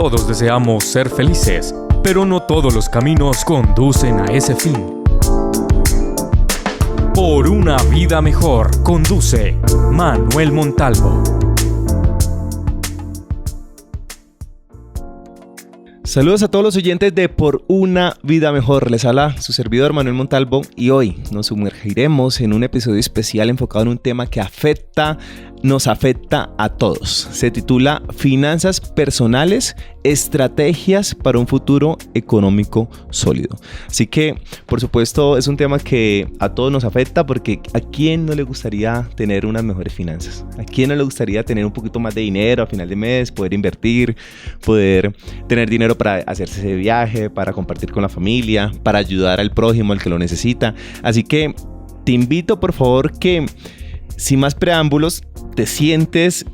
Todos deseamos ser felices, pero no todos los caminos conducen a ese fin. Por una vida mejor, conduce Manuel Montalvo. Saludos a todos los oyentes de Por una vida mejor. Les habla su servidor Manuel Montalvo y hoy nos sumergiremos en un episodio especial enfocado en un tema que nos afecta a todos. Se titula Finanzas personales, estrategias para un futuro económico sólido. Así que, por supuesto, es un tema que a todos nos afecta porque ¿a quién no le gustaría tener unas mejores finanzas? ¿A quién no le gustaría tener un poquito más de dinero a final de mes, poder invertir, poder tener dinero para hacerse ese viaje, para compartir con la familia, para ayudar al prójimo, al que lo necesita? Así que te invito, por favor, que sin más preámbulos, te sientes,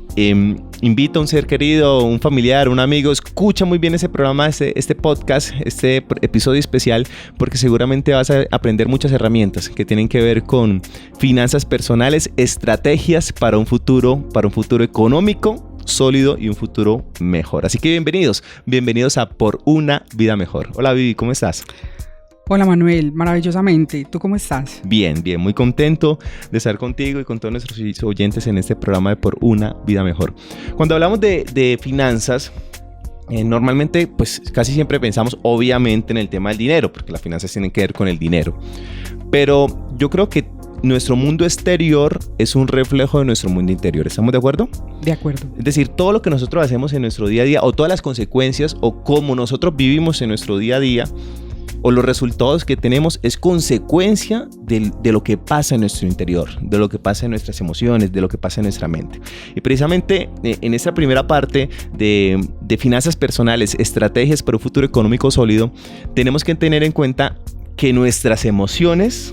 invita a un ser querido, un familiar, un amigo, escucha muy bien ese programa, este podcast, este episodio especial, porque seguramente vas a aprender muchas herramientas que tienen que ver con finanzas personales, estrategias para un futuro económico sólido y un futuro mejor. Así que bienvenidos a Por una vida mejor. Hola Vivi, ¿cómo estás? Hola Manuel, maravillosamente. ¿Tú cómo estás? Bien, muy contento de estar contigo y con todos nuestros oyentes en este programa de Por una vida mejor. Cuando hablamos de finanzas, normalmente pues casi siempre pensamos obviamente en el tema del dinero, porque las finanzas tienen que ver con el dinero. Pero yo creo que nuestro mundo exterior es un reflejo de nuestro mundo interior. ¿Estamos de acuerdo? De acuerdo. Es decir, todo lo que nosotros hacemos en nuestro día a día, o todas las consecuencias, o cómo nosotros vivimos en nuestro día a día, o los resultados que tenemos, es consecuencia de lo que pasa en nuestro interior, de lo que pasa en nuestras emociones, de lo que pasa en nuestra mente. Y precisamente en esta primera parte de finanzas personales, estrategias para un futuro económico sólido, tenemos que tener en cuenta que nuestras emociones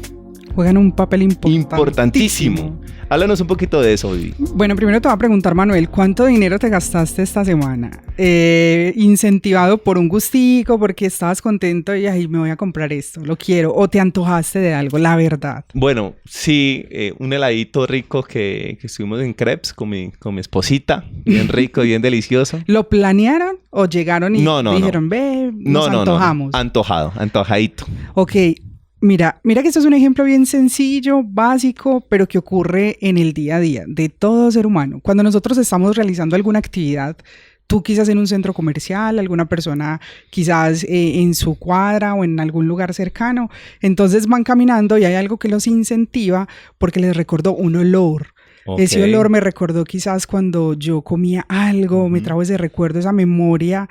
juegan un papel importantísimo. Háblanos un poquito de eso, Vivi. Bueno, primero te voy a preguntar, Manuel, ¿cuánto dinero te gastaste esta semana? ¿Incentivado por un gustico, porque estabas contento y ay, me voy a comprar esto, lo quiero? ¿O te antojaste de algo, la verdad? Bueno, sí, un heladito rico que estuvimos en Crepes con mi esposita, bien rico, bien delicioso. ¿Lo planearon o llegaron y dijeron, ve, nos antojamos? No, antojadito. Ok. Mira que esto es un ejemplo bien sencillo, básico, pero que ocurre en el día a día de todo ser humano. Cuando nosotros estamos realizando alguna actividad, tú quizás en un centro comercial, alguna persona quizás en su cuadra o en algún lugar cercano, entonces van caminando y hay algo que los incentiva porque les recordó un olor. Okay. Ese olor me recordó quizás cuando yo comía algo, me trajo ese recuerdo, esa memoria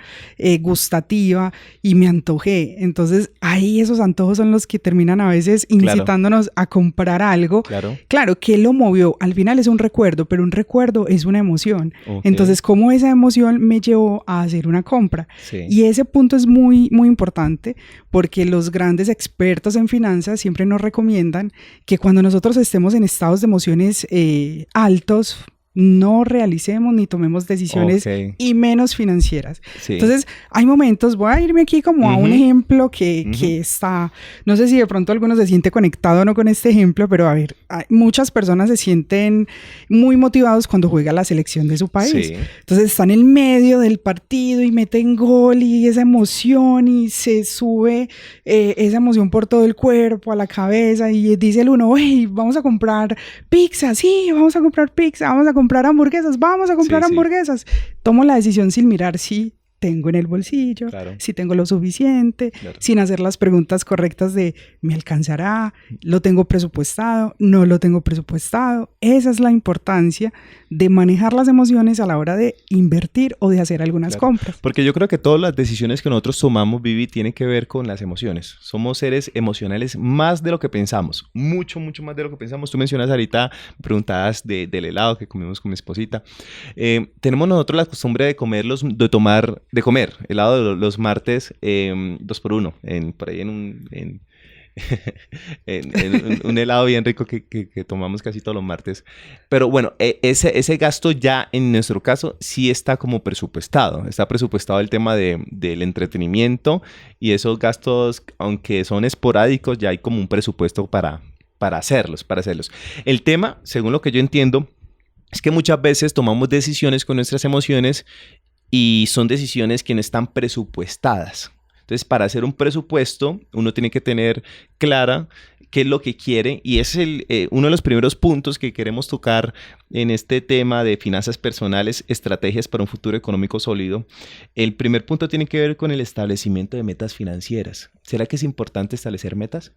gustativa y me antojé. Entonces ahí esos antojos son los que terminan a veces incitándonos a comprar algo. Claro, ¿qué lo movió? Al final es un recuerdo, pero un recuerdo es una emoción. Okay. Entonces, ¿cómo esa emoción me llevó a hacer una compra? Sí. Y ese punto es muy, muy importante porque los grandes expertos en finanzas siempre nos recomiendan que cuando nosotros estemos en estados de emociones altos, no realicemos ni tomemos decisiones y menos financieras. Sí. Entonces, hay momentos, voy a irme aquí como a un ejemplo que está, no sé si de pronto alguno se siente conectado o no con este ejemplo, pero a ver, muchas personas se sienten muy motivados cuando juega la selección de su país. Sí. Entonces, están en el medio del partido y meten gol y esa emoción y se sube esa emoción por todo el cuerpo, a la cabeza y dice el uno, hey, vamos a comprar pizza, sí, vamos a comprar pizza, vamos a comprar hamburguesas, vamos a comprar hamburguesas. Tomo la decisión sin mirar si tengo en el bolsillo, si tengo lo suficiente, sin hacer las preguntas correctas de ¿me alcanzará? ¿Lo tengo presupuestado? ¿No lo tengo presupuestado? Esa es la importancia de manejar las emociones a la hora de invertir o de hacer algunas compras. Porque yo creo que todas las decisiones que nosotros tomamos, Vivi, tienen que ver con las emociones. Somos seres emocionales más de lo que pensamos, mucho más de lo que pensamos. Tú mencionas ahorita, preguntabas del helado que comimos con mi esposita. Tenemos nosotros la costumbre de comer helado los martes 2x1 por ahí en un helado bien rico que tomamos casi todos los martes. Pero bueno, ese gasto ya en nuestro caso sí está como presupuestado. Está presupuestado el tema del entretenimiento y esos gastos, aunque son esporádicos, ya hay como un presupuesto para hacerlos. El tema, según lo que yo entiendo, es que muchas veces tomamos decisiones con nuestras emociones y son decisiones que no están presupuestadas. Entonces, para hacer un presupuesto, uno tiene que tener clara qué es lo que quiere, y ese es uno de los primeros puntos que queremos tocar en este tema de finanzas personales, estrategias para un futuro económico sólido. El primer punto tiene que ver con el establecimiento de metas financieras. ¿Será que es importante establecer metas?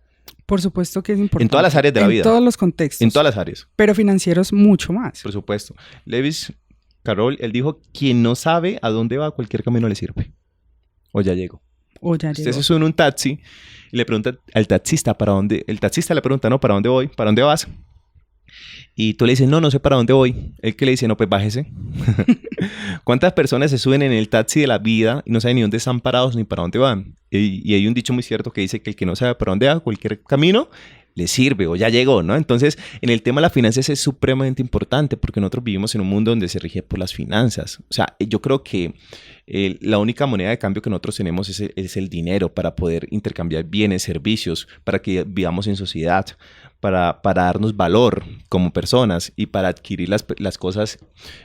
Por supuesto que es importante. En todas las áreas de la vida. En todos los contextos. En todas las áreas. Pero financieros mucho más. Por supuesto. Lewis Carroll, él dijo, quien no sabe a dónde va, cualquier camino le sirve. O ya llegó. Usted se sube en un taxi y le pregunta al taxista para dónde. El taxista le pregunta, no, ¿para dónde voy? ¿Para dónde vas? Y tú le dices, no sé para dónde voy. Él que le dice, no, pues bájese. ¿Cuántas personas se suben en el taxi de la vida y no saben ni dónde están parados ni para dónde van? Y hay un dicho muy cierto que dice que el que no sabe para dónde va, cualquier camino le sirve o ya llegó, ¿no? Entonces, en el tema de las finanzas es supremamente importante porque nosotros vivimos en un mundo donde se rige por las finanzas. O sea, yo creo que la única moneda de cambio que nosotros tenemos es el dinero para poder intercambiar bienes, servicios, para que vivamos en sociedad, para darnos valor como personas y para adquirir las cosas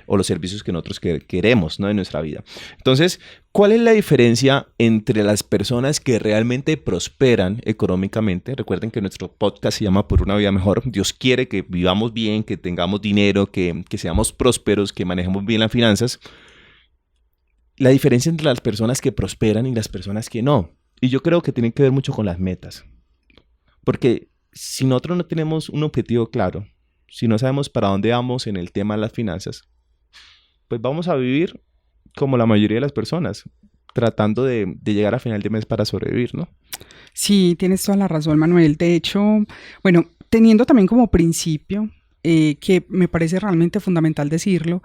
o los servicios que nosotros queremos, ¿no? En nuestra vida. Entonces, ¿cuál es la diferencia entre las personas que realmente prosperan económicamente? Recuerden que nuestro podcast se llama Por una vida mejor. Dios quiere que vivamos bien, que tengamos dinero, que seamos prósperos, que manejemos bien las finanzas. La diferencia entre las personas que prosperan y las personas que no. Y yo creo que tiene que ver mucho con las metas. Porque si nosotros no tenemos un objetivo claro, si no sabemos para dónde vamos en el tema de las finanzas, pues vamos a vivir como la mayoría de las personas, tratando de llegar a final de mes para sobrevivir, ¿no? Sí, tienes toda la razón, Manuel. De hecho, bueno, teniendo también como principio, que me parece realmente fundamental decirlo,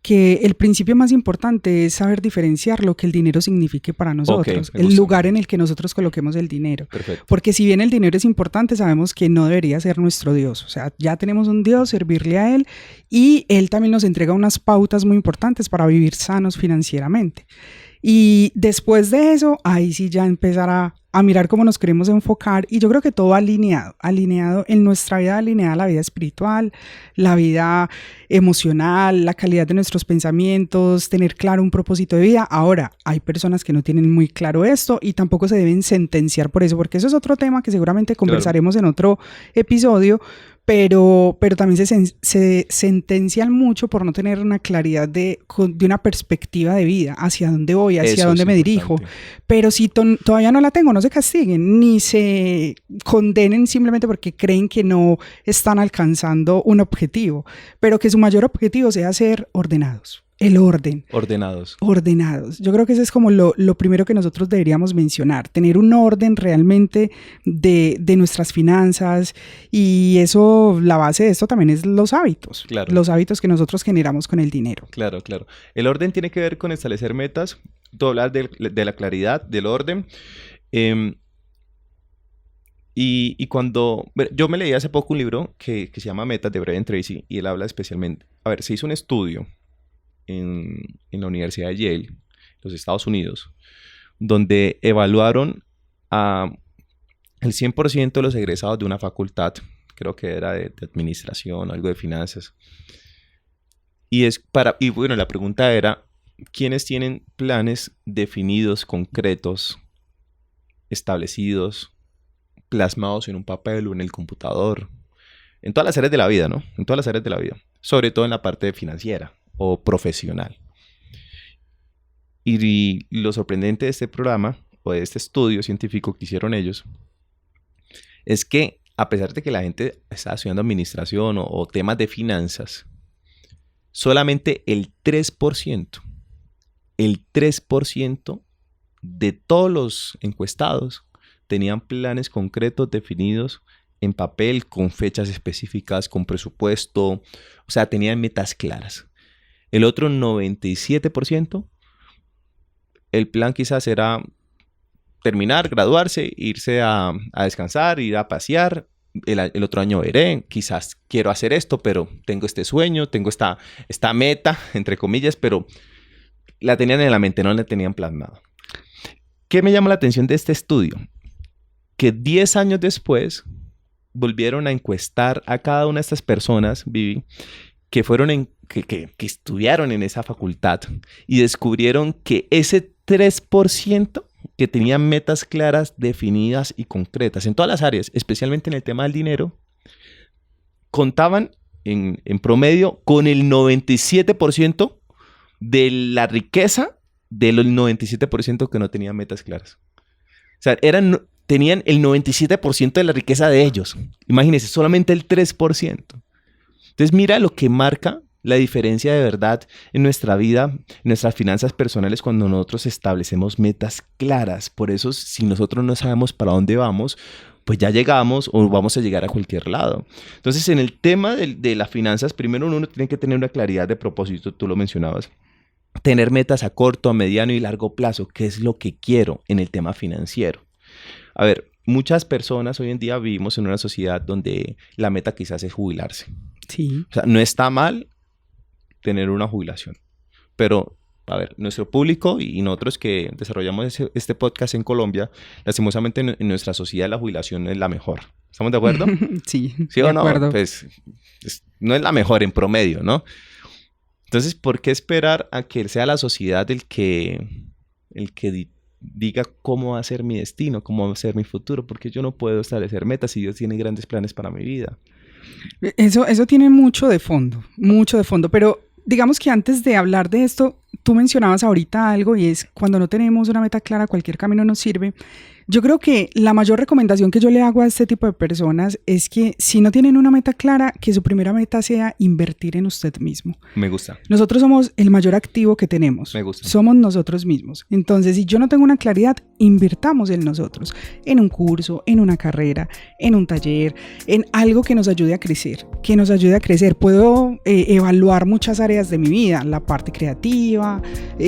que el principio más importante es saber diferenciar lo que el dinero signifique para nosotros, el lugar en el que nosotros coloquemos el dinero. Perfecto. Porque si bien el dinero es importante, sabemos que no debería ser nuestro Dios. O sea, ya tenemos un Dios, servirle a Él, y Él también nos entrega unas pautas muy importantes para vivir sanos financieramente. Y después de eso, ahí sí ya empezar a mirar cómo nos queremos enfocar, y yo creo que todo alineado en nuestra vida, alineada a la vida espiritual, la vida emocional, la calidad de nuestros pensamientos, tener claro un propósito de vida. Ahora, hay personas que no tienen muy claro esto y tampoco se deben sentenciar por eso, porque eso es otro tema que seguramente conversaremos en otro episodio, pero también se sentencian mucho por no tener una claridad de una perspectiva de vida, hacia dónde voy, hacia dónde me dirijo. Pero si todavía no la tengo, no se castiguen, ni se condenen simplemente porque creen que no están alcanzando un objetivo, pero que su mayor objetivo sea ser ordenados. El orden. Ordenados. Yo creo que eso es como lo primero que nosotros deberíamos mencionar, tener un orden realmente de nuestras finanzas, y eso, la base de esto también es los hábitos. Claro. Los hábitos que nosotros generamos con el dinero. Claro. El orden tiene que ver con establecer metas. Tú hablas de la claridad, del orden. Y cuando... Yo me leí hace poco un libro que se llama Metas, de Brian Tracy, y él habla especialmente... A ver, se hizo un estudio en la Universidad de Yale, los Estados Unidos, donde evaluaron a el 100% de los egresados de una facultad, creo que era de administración o algo de finanzas. Y bueno, la pregunta era, ¿quiénes tienen planes definidos, concretos, establecidos, plasmados en un papel o en el computador? En todas las áreas de la vida, ¿no? En todas las áreas de la vida. Sobre todo en la parte financiera o profesional. Y lo sorprendente de este programa o de este estudio científico que hicieron ellos es que, a pesar de que la gente está estudiando administración o temas de finanzas, solamente el 3% de todos los encuestados tenían planes concretos definidos en papel, con fechas específicas, con presupuesto, o sea, tenían metas claras. El otro 97%, el plan quizás era terminar, graduarse, irse a descansar, ir a pasear. El otro año veré, quizás quiero hacer esto, pero tengo este sueño, tengo esta meta, entre comillas, pero la tenían en la mente, no la tenían plasmada. ¿Qué me llama la atención de este estudio? Que 10 años después volvieron a encuestar a cada una de estas personas, Vivi, que estudiaron en esa facultad y descubrieron que ese 3% que tenían metas claras, definidas y concretas en todas las áreas, especialmente en el tema del dinero, contaban en promedio con el 97% de la riqueza del 97% que no tenían metas claras. O sea, tenían el 97% de la riqueza de ellos. Imagínense, solamente el 3%. Entonces mira lo que marca la diferencia de verdad en nuestra vida, en nuestras finanzas personales, cuando nosotros establecemos metas claras. Por eso, si nosotros no sabemos para dónde vamos, pues ya llegamos o vamos a llegar a cualquier lado. Entonces, en el tema de las finanzas, primero uno tiene que tener una claridad de propósito, tú lo mencionabas. Tener metas a corto, a mediano y largo plazo. ¿Qué es lo que quiero en el tema financiero? A ver, muchas personas hoy en día vivimos en una sociedad donde la meta quizás es jubilarse. Sí. O sea, no está mal tener una jubilación. Pero, a ver, nuestro público y nosotros que desarrollamos este podcast en Colombia, lastimosamente en nuestra sociedad la jubilación no es la mejor. ¿Estamos de acuerdo? Sí, ¿Sí o no? de acuerdo. Pues no es la mejor en promedio, ¿no? Entonces, ¿por qué esperar a que sea la sociedad el que diga cómo va a ser mi destino, cómo va a ser mi futuro? Porque yo no puedo establecer metas si Dios tiene grandes planes para mi vida. Eso tiene mucho de fondo, pero digamos que antes de hablar de esto, tú mencionabas ahorita algo y es cuando no tenemos una meta clara, cualquier camino nos sirve. Yo creo que la mayor recomendación que yo le hago a este tipo de personas es que si no tienen una meta clara, que su primera meta sea invertir en usted mismo. Me gusta. Nosotros somos el mayor activo que tenemos. Me gusta. Somos nosotros mismos. Entonces, si yo no tengo una claridad, invirtamos en nosotros, en un curso, en una carrera, en un taller, en algo que nos ayude a crecer, Puedo evaluar muchas áreas de mi vida, la parte creativa,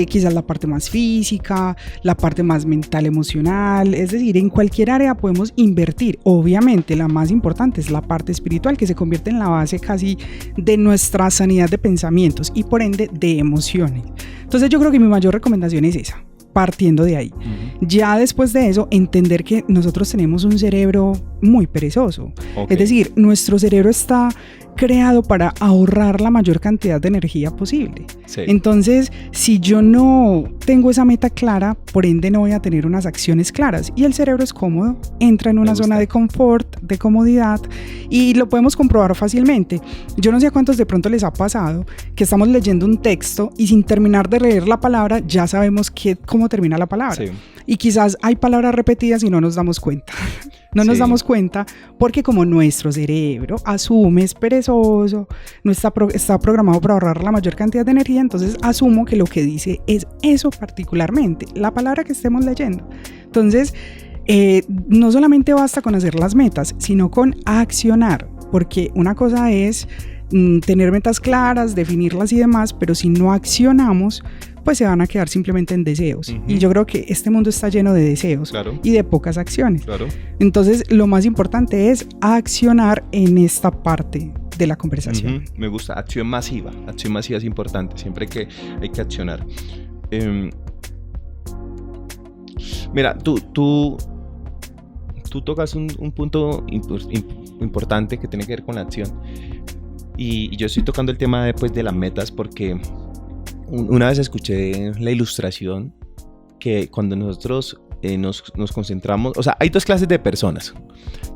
quizás la parte más física, la parte más mental, emocional. Es decir, en cualquier área podemos invertir. Obviamente, la más importante es la parte espiritual, que se convierte en la base casi de nuestra sanidad de pensamientos y por ende de emociones. Entonces, yo creo que mi mayor recomendación es esa, partiendo de ahí. Ya después de eso, entender que nosotros tenemos un cerebro muy perezoso. Okay. Es decir, nuestro cerebro está creado para ahorrar la mayor cantidad de energía posible. Sí. Entonces, si yo no tengo esa meta clara, por ende no voy a tener unas acciones claras. Y el cerebro es cómodo, entra en una zona de confort, de comodidad, y lo podemos comprobar fácilmente. Yo no sé a cuántos de pronto les ha pasado que estamos leyendo un texto y sin terminar de leer la palabra ya sabemos cómo termina la palabra. Sí. Y quizás hay palabras repetidas y no nos damos cuenta. Nos damos cuenta porque como nuestro cerebro asume, es perezoso, no está programado para ahorrar la mayor cantidad de energía, entonces asumo que lo que dice es eso particularmente, la palabra que estemos leyendo. Entonces, no solamente basta con hacer las metas, sino con accionar, porque una cosa es tener metas claras, definirlas y demás, pero si no accionamos, pues se van a quedar simplemente en deseos. Y yo creo que este mundo está lleno de deseos y de pocas acciones. Entonces, lo más importante es accionar en esta parte de la conversación. Me gusta, acción masiva. Acción masiva es importante, siempre que hay que accionar. Mira, tú tocas un punto importante que tiene que ver con la acción. Y yo estoy tocando el tema después de las metas porque una vez escuché la ilustración que cuando nosotros nos concentramos, o sea, hay dos clases de personas.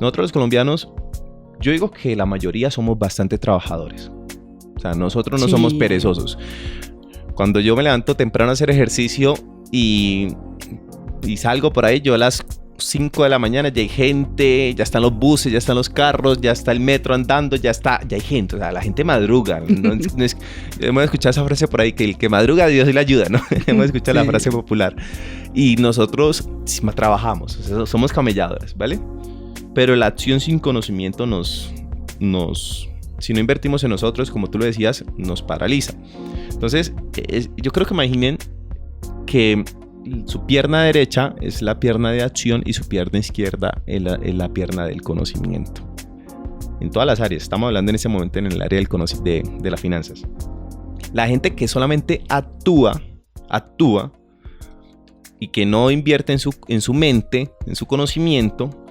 Nosotros los colombianos, yo digo que la mayoría somos bastante trabajadores. O sea, nosotros no somos perezosos. Cuando yo me levanto temprano a hacer ejercicio y salgo por ahí, yo a las 5 de la mañana ya hay gente, ya están los buses, ya están los carros, ya está el metro andando, ya hay gente, o sea, la gente madruga. Hemos escuchado esa frase por ahí, que el que madruga Dios le ayuda, ¿no? Hemos escuchado la frase popular. Y nosotros trabajamos, o sea, somos camelladores, ¿vale? Pero la acción sin conocimiento si no invertimos en nosotros, como tú lo decías, nos paraliza. Entonces, yo creo que imaginen que su pierna derecha es la pierna de acción y su pierna izquierda es la pierna del conocimiento. En todas las áreas, estamos hablando en ese momento en el área de las finanzas. La gente que solamente actúa y que no invierte en su mente, en su conocimiento,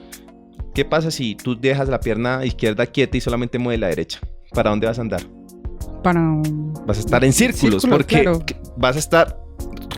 ¿qué pasa si tú dejas la pierna izquierda quieta y solamente mueves la derecha? ¿Para dónde vas a andar? Vas a estar en círculos porque claro. vas a estar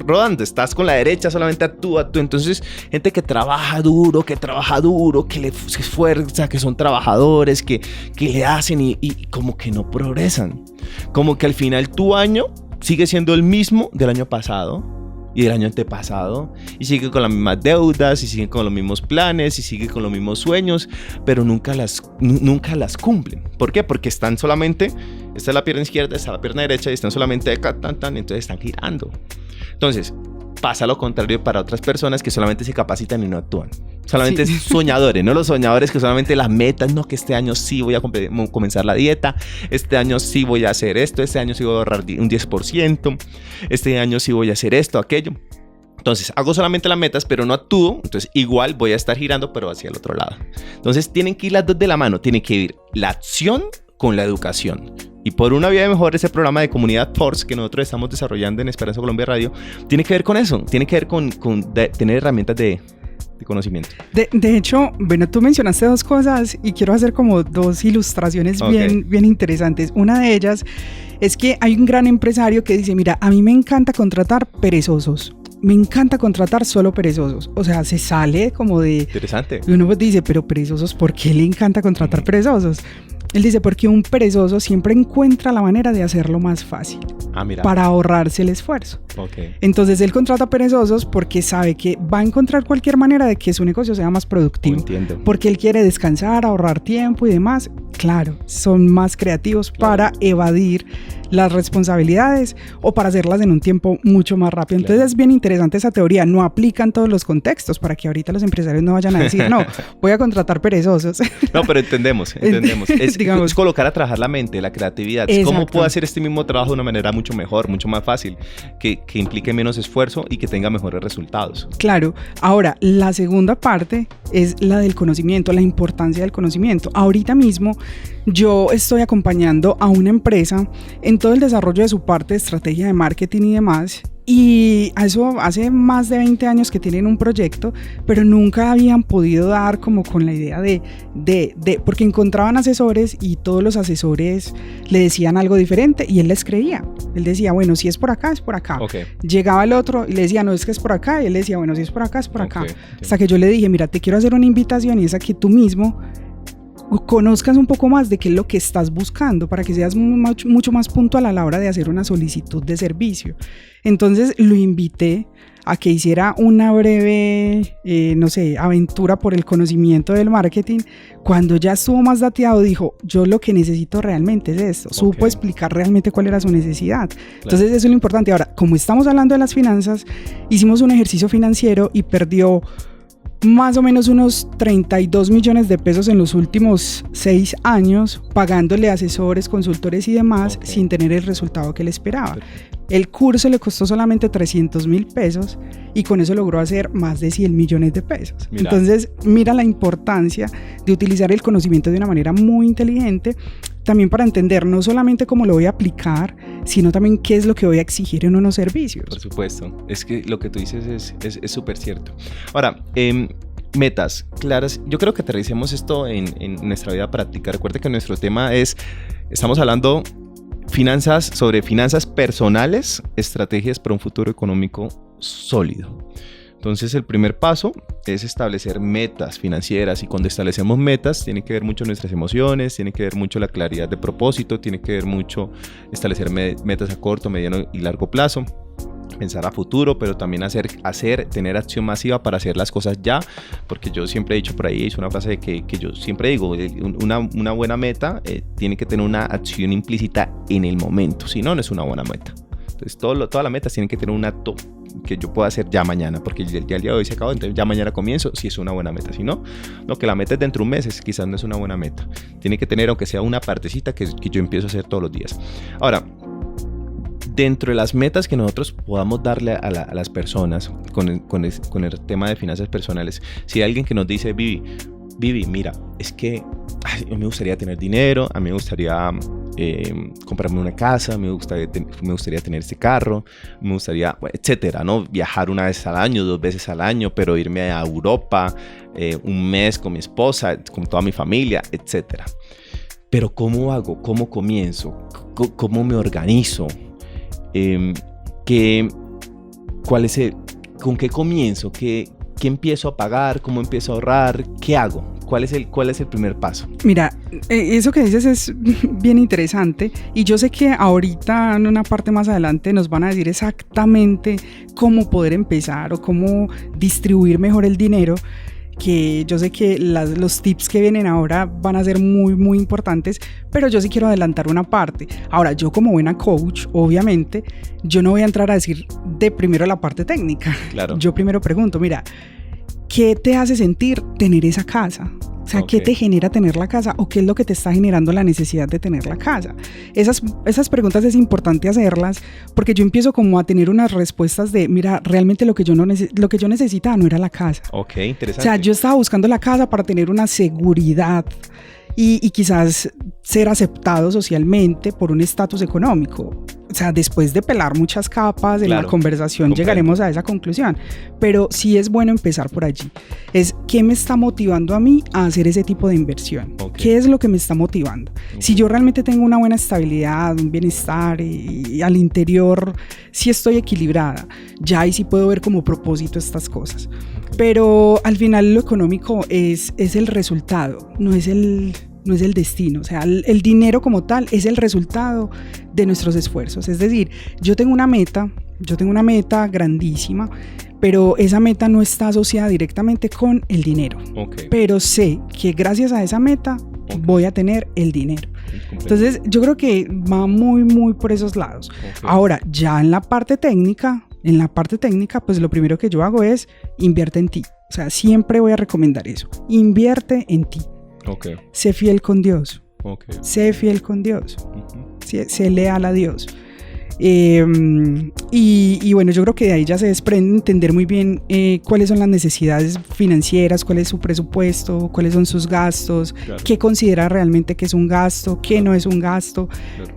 rodando, estás con la derecha, solamente actúa tú. Entonces, gente que trabaja duro, que le esfuerza, que son trabajadores, que le hacen y como que no progresan. Como que al final tu año sigue siendo el mismo del año pasado y del año antepasado, y sigue con las mismas deudas, y sigue con los mismos planes, y sigue con los mismos sueños, pero nunca las cumplen. ¿Por qué? Porque están solamente, esta es la pierna izquierda, esta es la pierna derecha, y están solamente acá, entonces están girando. Entonces, pasa lo contrario para otras personas que solamente se capacitan y no actúan. Solamente soñadores, no los soñadores que solamente las metas, no, que este año sí voy a comenzar la dieta, este año sí voy a hacer esto, este año sí voy a ahorrar un 10%, este año sí voy a hacer esto, aquello. Entonces, hago solamente las metas, pero no actúo, entonces igual voy a estar girando, pero hacia el otro lado. Entonces, tienen que ir las dos de la mano, tiene que ir la acción con la educación. Y por una vida mejor, ese programa de comunidad Force que nosotros estamos desarrollando en Esperanza Colombia Radio, tiene que ver con eso, tiene que ver con tener herramientas de conocimiento. De hecho, bueno, tú mencionaste dos cosas y quiero hacer como dos ilustraciones bien interesantes. Una de ellas es que hay un gran empresario que dice, mira, a mí me encanta contratar perezosos. Me encanta contratar solo perezosos. O sea, se sale como de... Interesante. Y uno dice, pero perezosos, ¿por qué le encanta contratar perezosos? Él dice, porque un perezoso siempre encuentra la manera de hacerlo más fácil. Para ahorrarse el esfuerzo. Entonces él contrata perezosos porque sabe que va a encontrar cualquier manera de que su negocio sea más productivo. Entiendo. Porque él quiere descansar, ahorrar tiempo y demás. Claro, son más creativos para evadir las responsabilidades o para hacerlas en un tiempo mucho más rápido. Entonces es bien interesante esa teoría. No aplica en todos los contextos para que ahorita los empresarios no vayan a decir, no, voy a contratar perezosos. No, pero entendemos. Es colocar a trabajar la mente, la creatividad. ¿Cómo puedo hacer este mismo trabajo de una manera mucho mejor, mucho más fácil, que implique menos esfuerzo y que tenga mejores resultados? Claro. Ahora, la segunda parte es la del conocimiento, la importancia del conocimiento. Ahorita mismo yo estoy acompañando a una empresa en todo el desarrollo de su parte de estrategia de marketing y demás. Y eso hace más de 20 años que tienen un proyecto, pero nunca habían podido dar como con la idea de porque encontraban asesores y todos los asesores le decían algo diferente y él les creía. Él decía, bueno, si es por acá, es por acá. Llegaba el otro y le decía, no, es que es por acá. Y él le decía, bueno, si es por acá, es por acá. Hasta que yo le dije, mira, te quiero hacer una invitación y es a que tú mismo conozcas un poco más de qué es lo que estás buscando para que seas mucho más puntual a la hora de hacer una solicitud de servicio. Entonces lo invité a que hiciera una breve, aventura por el conocimiento del marketing. Cuando ya estuvo más dateado, dijo, yo lo que necesito realmente es esto. Supo explicar realmente cuál era su necesidad. Entonces eso es lo importante. Ahora, como estamos hablando de las finanzas, hicimos un ejercicio financiero y perdió más o menos unos 32 millones de pesos en los últimos 6 años, pagándole asesores, consultores y demás, sin tener el resultado que él esperaba. El curso le costó solamente 300,000 pesos y con eso logró hacer más de 100 millones de pesos. Entonces, mira la importancia de utilizar el conocimiento de una manera muy inteligente, también para entender no solamente cómo lo voy a aplicar, sino también qué es lo que voy a exigir en unos servicios. Por supuesto, es que lo que tú dices es súper cierto. Ahora, metas claras, yo creo que aterricemos esto en nuestra vida práctica. Recuerde que nuestro tema estamos hablando sobre finanzas personales, estrategias para un futuro económico sólido. Entonces el primer paso es establecer metas financieras, y cuando establecemos metas tiene que ver mucho nuestras emociones, tiene que ver mucho la claridad de propósito, tiene que ver mucho establecer metas a corto, mediano y largo plazo, pensar a futuro, pero también tener acción masiva para hacer las cosas ya, porque yo siempre he dicho por ahí, es una frase que yo siempre digo, una buena meta tiene que tener una acción implícita en el momento, si no, no es una buena meta. Entonces todas las metas tienen que tener un acto que yo pueda hacer ya mañana, porque ya el día de hoy se acabó, entonces ya mañana comienzo, si es una buena meta. Si no, que la meta es dentro de un mes, quizás no es una buena meta. Tiene que tener, aunque sea una partecita que yo empiezo a hacer todos los días. Ahora, dentro de las metas que nosotros podamos darle a las personas con el tema de finanzas personales, si hay alguien que nos dice, Vivi, mira, es que a mí me gustaría tener dinero, a mí me gustaría comprarme una casa, me gustaría tener este carro, me gustaría, etcétera, ¿no? Viajar una vez al año, 2 veces al año, pero irme a Europa un mes con mi esposa, con toda mi familia, etcétera. pero ¿cómo hago? ¿Cómo comienzo? ¿Cómo me organizo? ¿Con qué comienzo? ¿Qué empiezo a pagar? ¿Cómo empiezo a ahorrar? ¿Qué hago? ¿Cuál es el primer paso? Mira, eso que dices es bien interesante y yo sé que ahorita en una parte más adelante nos van a decir exactamente cómo poder empezar o cómo distribuir mejor el dinero, que yo sé que los tips que vienen ahora van a ser muy, muy importantes, pero yo sí quiero adelantar una parte. Ahora, yo como buena coach, obviamente, yo no voy a entrar a decir de primero la parte técnica. Claro. Yo primero pregunto, mira, ¿qué te hace sentir tener esa casa? O sea, ¿qué te genera tener la casa? ¿O qué es lo que te está generando la necesidad de tener la casa? Esas preguntas es importante hacerlas porque yo empiezo como a tener unas respuestas de, mira, realmente lo que yo necesitaba no era la casa. Ok, interesante. O sea, yo estaba buscando la casa para tener una seguridad y quizás ser aceptado socialmente por un estatus económico. O sea, después de pelar muchas capas en la conversación llegaremos a esa conclusión, pero sí es bueno empezar por allí. Es ¿qué me está motivando a mí a hacer ese tipo de inversión? ¿Qué es lo que me está motivando? Si yo realmente tengo una buena estabilidad, un bienestar y al interior sí estoy equilibrada, ya ahí sí puedo ver como propósito estas cosas. Pero al final lo económico es el resultado, no es el destino. O sea, el dinero como tal es el resultado de nuestros esfuerzos. Es decir, yo tengo una meta grandísima, pero esa meta no está asociada directamente con el dinero. Pero sé que gracias a esa meta voy a tener el dinero. Entonces, yo creo que va muy, muy por esos lados. Ahora, ya en la parte técnica, pues lo primero que yo hago es invierte en ti. O sea, siempre voy a recomendar eso. Invierte en ti. Sé fiel con Dios. Sé fiel con Dios. Sé leal a Dios. Y bueno, yo creo que de ahí ya se desprende entender muy bien cuáles son las necesidades financieras, cuál es su presupuesto, cuáles son sus gastos, qué considera realmente que es un gasto, qué no es un gasto.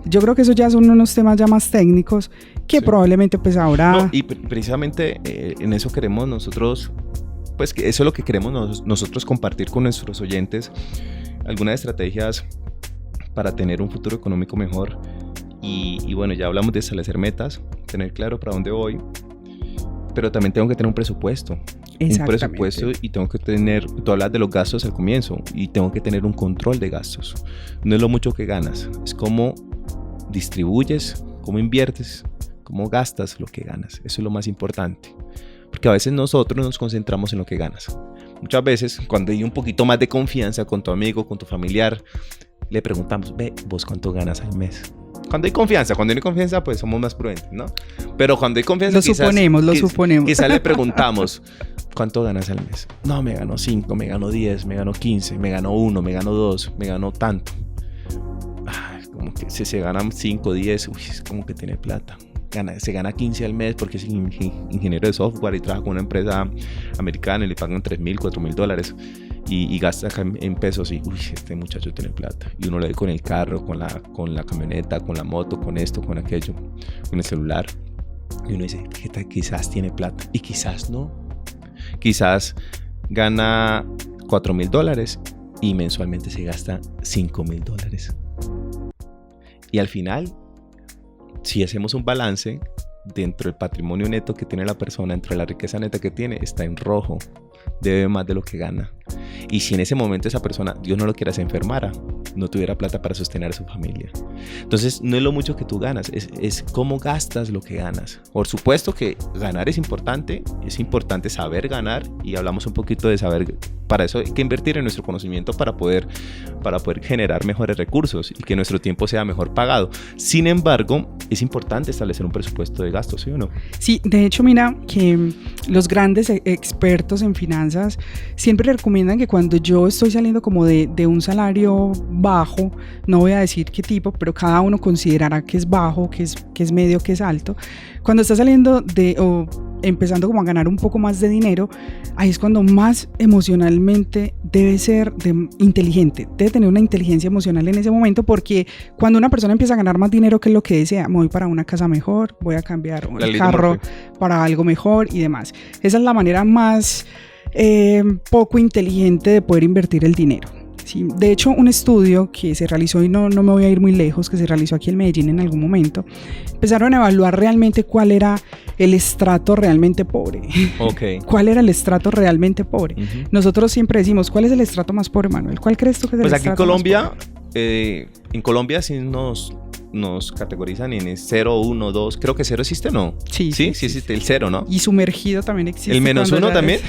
Yo creo que eso ya son unos temas ya más técnicos que probablemente pues ahora... No, y precisamente en eso queremos nosotros, pues que eso es lo que queremos nosotros compartir con nuestros oyentes, algunas estrategias para tener un futuro económico mejor. Y bueno, ya hablamos de establecer metas, tener claro para dónde voy, pero también tengo que tener un presupuesto. Un presupuesto y tengo que tener, tú hablas de los gastos al comienzo, y tengo que tener un control de gastos. No es lo mucho que ganas, es cómo distribuyes, cómo inviertes, cómo gastas lo que ganas. Eso es lo más importante, porque a veces nosotros nos concentramos en lo que ganas. Muchas veces, cuando hay un poquito más de confianza con tu amigo, con tu familiar, le preguntamos, ve, ¿vos cuánto ganas al mes? Cuando hay confianza, pues somos más prudentes, ¿no? Pero cuando hay confianza, lo suponemos. Quizás le preguntamos, ¿cuánto ganas al mes? No, me gano 5, me gano 10, me gano 15, me gano 1, me gano 2, me gano tanto. Como que si se ganan 5, 10, es como que tiene plata. Se gana 15 al mes porque es ingeniero de software y trabaja con una empresa americana y le pagan $3,000, $4,000 y gasta en pesos y este muchacho tiene plata. Y uno le ve con el carro, con la camioneta, con la moto, con esto, con aquello, con el celular. Y uno dice, quizás tiene plata y quizás no. Quizás gana $4,000 y mensualmente se gasta $5,000. Y al final, si hacemos un balance dentro del patrimonio neto que tiene la persona, dentro de la riqueza neta que tiene, está en rojo, debe más de lo que gana. Y si en ese momento esa persona, Dios no lo quiera, se enfermara, no tuviera plata para sostener a su familia. Entonces no es lo mucho que tú ganas, es cómo gastas lo que ganas. Por supuesto que ganar es importante saber ganar, y hablamos un poquito de saber. Para eso hay que invertir en nuestro conocimiento para poder generar mejores recursos y que nuestro tiempo sea mejor pagado. Sin embargo, es importante establecer un presupuesto de gastos, ¿sí o no? Sí, de hecho, mira que los grandes expertos en finanzas siempre recomiendan que cuando yo estoy saliendo como de un salario bajo, no voy a decir qué tipo, pero cada uno considerará que es bajo, que es medio, que es alto. Cuando está saliendo empezando como a ganar un poco más de dinero, ahí es cuando más emocionalmente debe ser inteligente, debe tener una inteligencia emocional en ese momento, porque cuando una persona empieza a ganar más dinero, ¿qué es lo que desea? Me voy para una casa mejor, voy a cambiar el carro para algo mejor y demás. Esa es la manera más poco inteligente de poder invertir el dinero. Sí, de hecho, un estudio que se realizó, y no me voy a ir muy lejos, que se realizó aquí en Medellín en algún momento, empezaron a evaluar realmente cuál era el estrato realmente pobre. Ok. ¿Cuál era el estrato realmente pobre? Nosotros siempre decimos, ¿cuál es el estrato más pobre, Manuel? ¿Cuál crees tú que es el estrato más pobre? En Colombia sí nos categorizan en 0, 1, 2. Creo que 0 existe, ¿no? Sí existe el 0, ¿no? Y sumergido también existe. ¿El -1 también?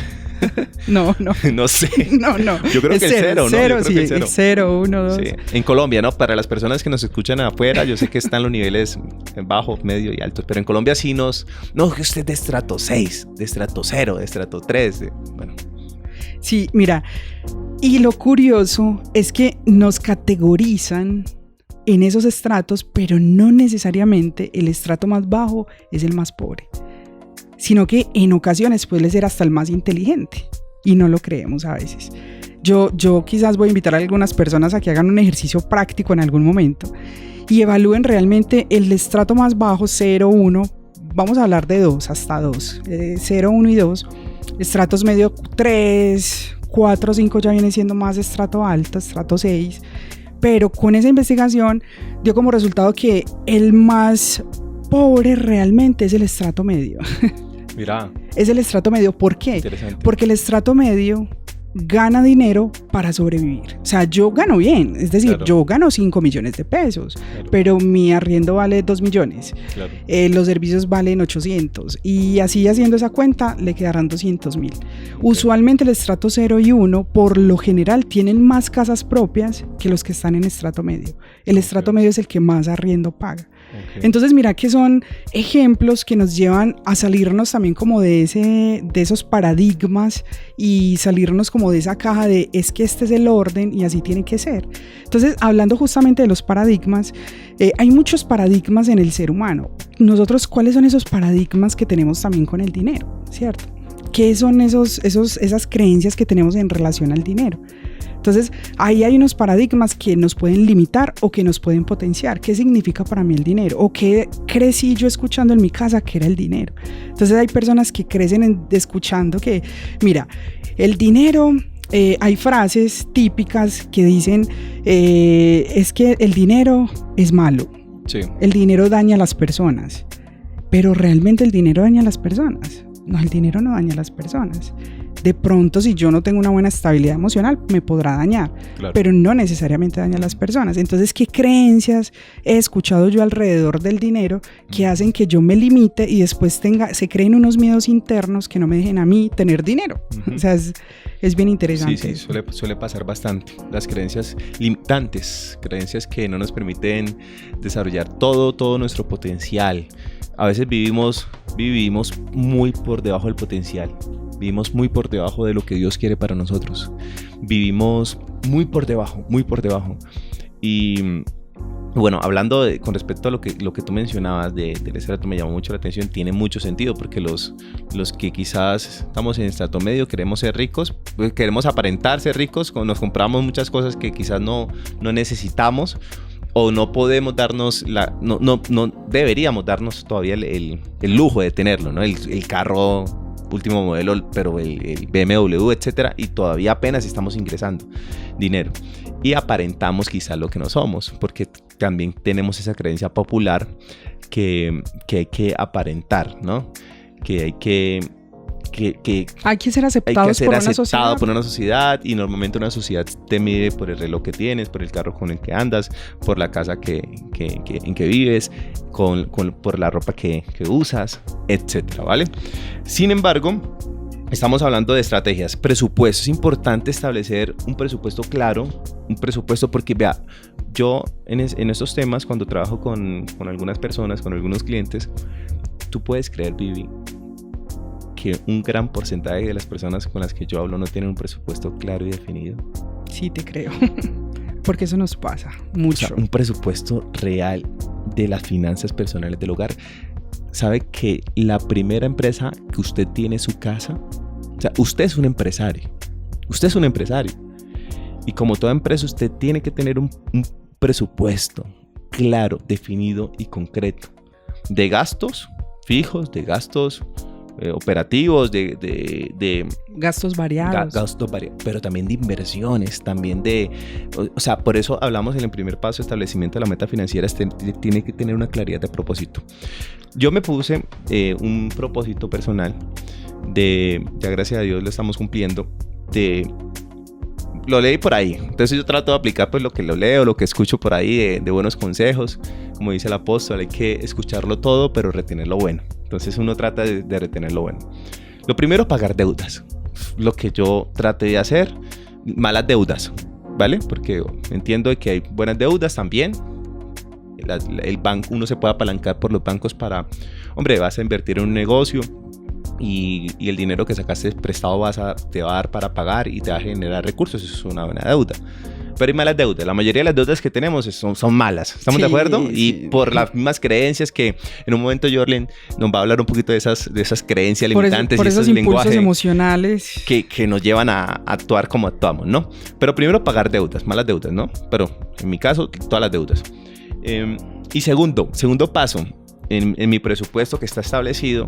No. No sé. No. Yo creo que el 0, ¿no? Cero, sí, el 0, 1, 2. Sí. En Colombia, ¿no? Para las personas que nos escuchan afuera, yo sé que están los niveles bajo, medio y altos, pero en Colombia sí no, que usted es de estrato 6, de estrato 0, de estrato 3, bueno. Sí, mira, y lo curioso es que nos categorizan en esos estratos, pero no necesariamente el estrato más bajo es el más pobre, sino que en ocasiones puede ser hasta el más inteligente y no lo creemos a veces. Yo quizás voy a invitar a algunas personas a que hagan un ejercicio práctico en algún momento y evalúen realmente el estrato más bajo, 0, 1, vamos a hablar de 2 hasta 2, 0, 1 y 2, estratos medio 3, 4, 5 ya viene siendo más estrato alto, estrato 6, pero con esa investigación dio como resultado que el más pobre realmente es el estrato medio. Mira. Es el estrato medio. ¿Por qué? Porque el estrato medio gana dinero para sobrevivir. O sea, yo gano bien, es decir, claro, yo gano 5 millones de pesos, claro, pero mi arriendo vale 2 millones, claro, los servicios valen 800 y así haciendo esa cuenta le quedarán 200,000. Okay. Usualmente el estrato 0 y 1 por lo general tienen más casas propias que los que están en estrato medio. El estrato medio es el que más arriendo paga. Okay. Entonces mira que son ejemplos que nos llevan a salirnos también como de esos paradigmas y salirnos como de esa caja de es que este es el orden y así tiene que ser. Entonces hablando justamente de los paradigmas, hay muchos paradigmas en el ser humano. Nosotros, ¿cuáles son esos paradigmas que tenemos también con el dinero? ¿Cierto? ¿Qué son esas creencias que tenemos en relación al dinero? Entonces, ahí hay unos paradigmas que nos pueden limitar o que nos pueden potenciar. ¿Qué significa para mí el dinero? ¿O qué crecí yo escuchando en mi casa que era el dinero? Entonces, hay personas que crecen escuchando que, mira, el dinero, hay frases típicas que dicen, es que el dinero es malo. Sí. El dinero daña a las personas. Pero realmente el dinero daña a las personas. No, el dinero no daña a las personas. De pronto, si yo no tengo una buena estabilidad emocional, me podrá dañar, claro, pero no necesariamente daña a las personas. Entonces, ¿qué creencias he escuchado yo alrededor del dinero que hacen que yo me limite y después se creen unos miedos internos que no me dejen a mí tener dinero? O sea, es bien interesante. Sí, suele pasar bastante. Las creencias limitantes, creencias que no nos permiten desarrollar todo nuestro potencial. A veces vivimos muy por debajo del potencial. Vivimos muy por debajo de lo que Dios quiere para nosotros. Vivimos muy por debajo. Y bueno, hablando con respecto a lo que tú mencionabas del estrato, me llamó mucho la atención. Tiene mucho sentido porque los que quizás estamos en estrato medio queremos ser ricos, queremos aparentar ser ricos, nos compramos muchas cosas que quizás no necesitamos o no podemos darnos, no deberíamos darnos todavía el lujo de tenerlo, ¿no? El carro último modelo, pero el BMW, etcétera, y todavía apenas estamos ingresando dinero y aparentamos quizás lo que no somos, porque también tenemos esa creencia popular que hay que aparentar, ¿no? Que hay que ser aceptados por una sociedad y normalmente una sociedad te mide por el reloj que tienes, por el carro con el que andas, por la casa en que vives, por la ropa que usas, etcétera, ¿vale? Sin embargo, estamos hablando de estrategias, presupuestos. Es importante establecer un presupuesto claro, un presupuesto porque vea, yo en estos temas cuando trabajo con algunas personas, con algunos clientes, tú puedes creer, Vivi, que un gran porcentaje de las personas con las que yo hablo no tienen un presupuesto claro y definido. Sí, te creo. Porque eso nos pasa mucho. O sea, un presupuesto real de las finanzas personales del hogar. ¿Sabe que la primera empresa que usted tiene es su casa? O sea, usted es un empresario. Usted es un empresario. Y como toda empresa, usted tiene que tener un presupuesto claro, definido y concreto. De gastos fijos, de gastos operativos, de gastos variados. Gastos variados, pero también de inversiones, también o sea, por eso hablamos en el primer paso, establecimiento de la meta financiera, tiene que tener una claridad de propósito. Yo me puse un propósito personal ya gracias a Dios lo estamos cumpliendo, lo leí por ahí, entonces yo trato de aplicar pues lo que lo leo, lo que escucho por ahí de buenos consejos. Como dice el apóstol, hay que escucharlo todo, pero retener lo bueno. Entonces uno trata de retener lo bueno. Lo primero, pagar deudas. Lo que yo traté de hacer, malas deudas, ¿vale? Porque entiendo que hay buenas deudas también. El banco, uno se puede apalancar por los bancos hombre, vas a invertir en un negocio y el dinero que sacaste prestado te va a dar para pagar y te va a generar recursos. Eso es una buena deuda. Pero hay malas deudas. La mayoría de las deudas que tenemos son malas. ¿Estamos de acuerdo? Sí. Y por las mismas creencias que en un momento Jorlen nos va a hablar un poquito de esas creencias limitantes por y esos impulsos emocionales que nos llevan a actuar como actuamos, ¿no? Pero primero pagar deudas, malas deudas, ¿no? Pero en mi caso, todas las deudas. Y segundo paso en mi presupuesto que está establecido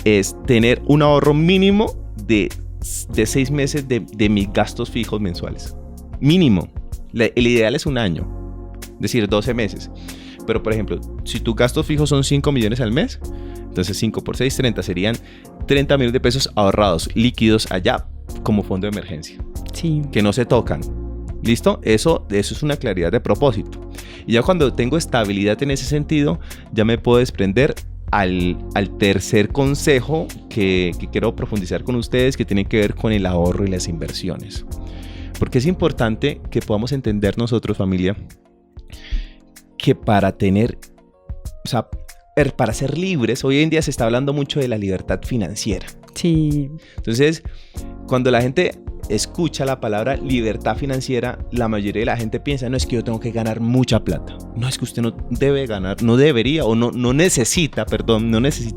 es tener un ahorro mínimo de 6 meses de mis gastos fijos mensuales. Mínimo. El ideal es un año, es decir, 12 meses. Pero, por ejemplo, si tus gastos fijos son 5 millones al mes, entonces 5 por 6, 30, serían 30 millones de pesos ahorrados, líquidos allá, como fondo de emergencia. Sí. Que no se tocan. ¿Listo? Eso es una claridad de propósito. Y ya cuando tengo estabilidad en ese sentido, ya me puedo desprender al tercer consejo que quiero profundizar con ustedes, que tiene que ver con el ahorro y las inversiones. Porque es importante que podamos entender nosotros, familia, que para ser libres, hoy en día se está hablando mucho de la libertad financiera. Sí. Entonces, cuando la gente escucha la palabra libertad financiera, la mayoría de la gente piensa, no, es que yo tengo que ganar mucha plata. No, es que usted no debe ganar, no debería o no necesita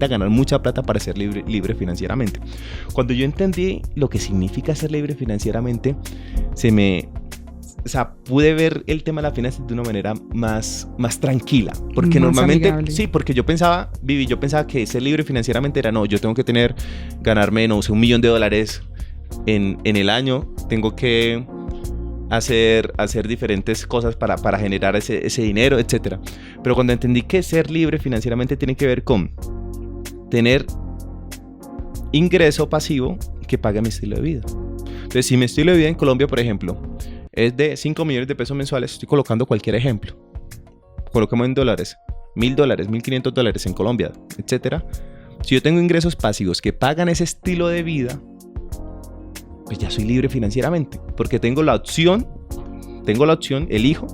ganar mucha plata para ser libre financieramente. Cuando yo entendí lo que significa ser libre financieramente, pude ver el tema de las finanzas de una manera más tranquila. Porque más normalmente, amigable. sí, porque yo pensaba que ser libre financieramente era, no, yo tengo que ganarme, no sé, $1 millón en el año, tengo que hacer diferentes cosas para generar ese dinero, etc. Pero cuando entendí que ser libre financieramente tiene que ver con tener ingreso pasivo que pague mi estilo de vida. Entonces, si mi estilo de vida en Colombia, por ejemplo, es de 5 millones de pesos mensuales, estoy colocando cualquier ejemplo. Coloquemos en dólares, $1,000, $1,500 en Colombia, etc. Si yo tengo ingresos pasivos que pagan ese estilo de vida, pues ya soy libre financieramente, porque tengo la opción, elijo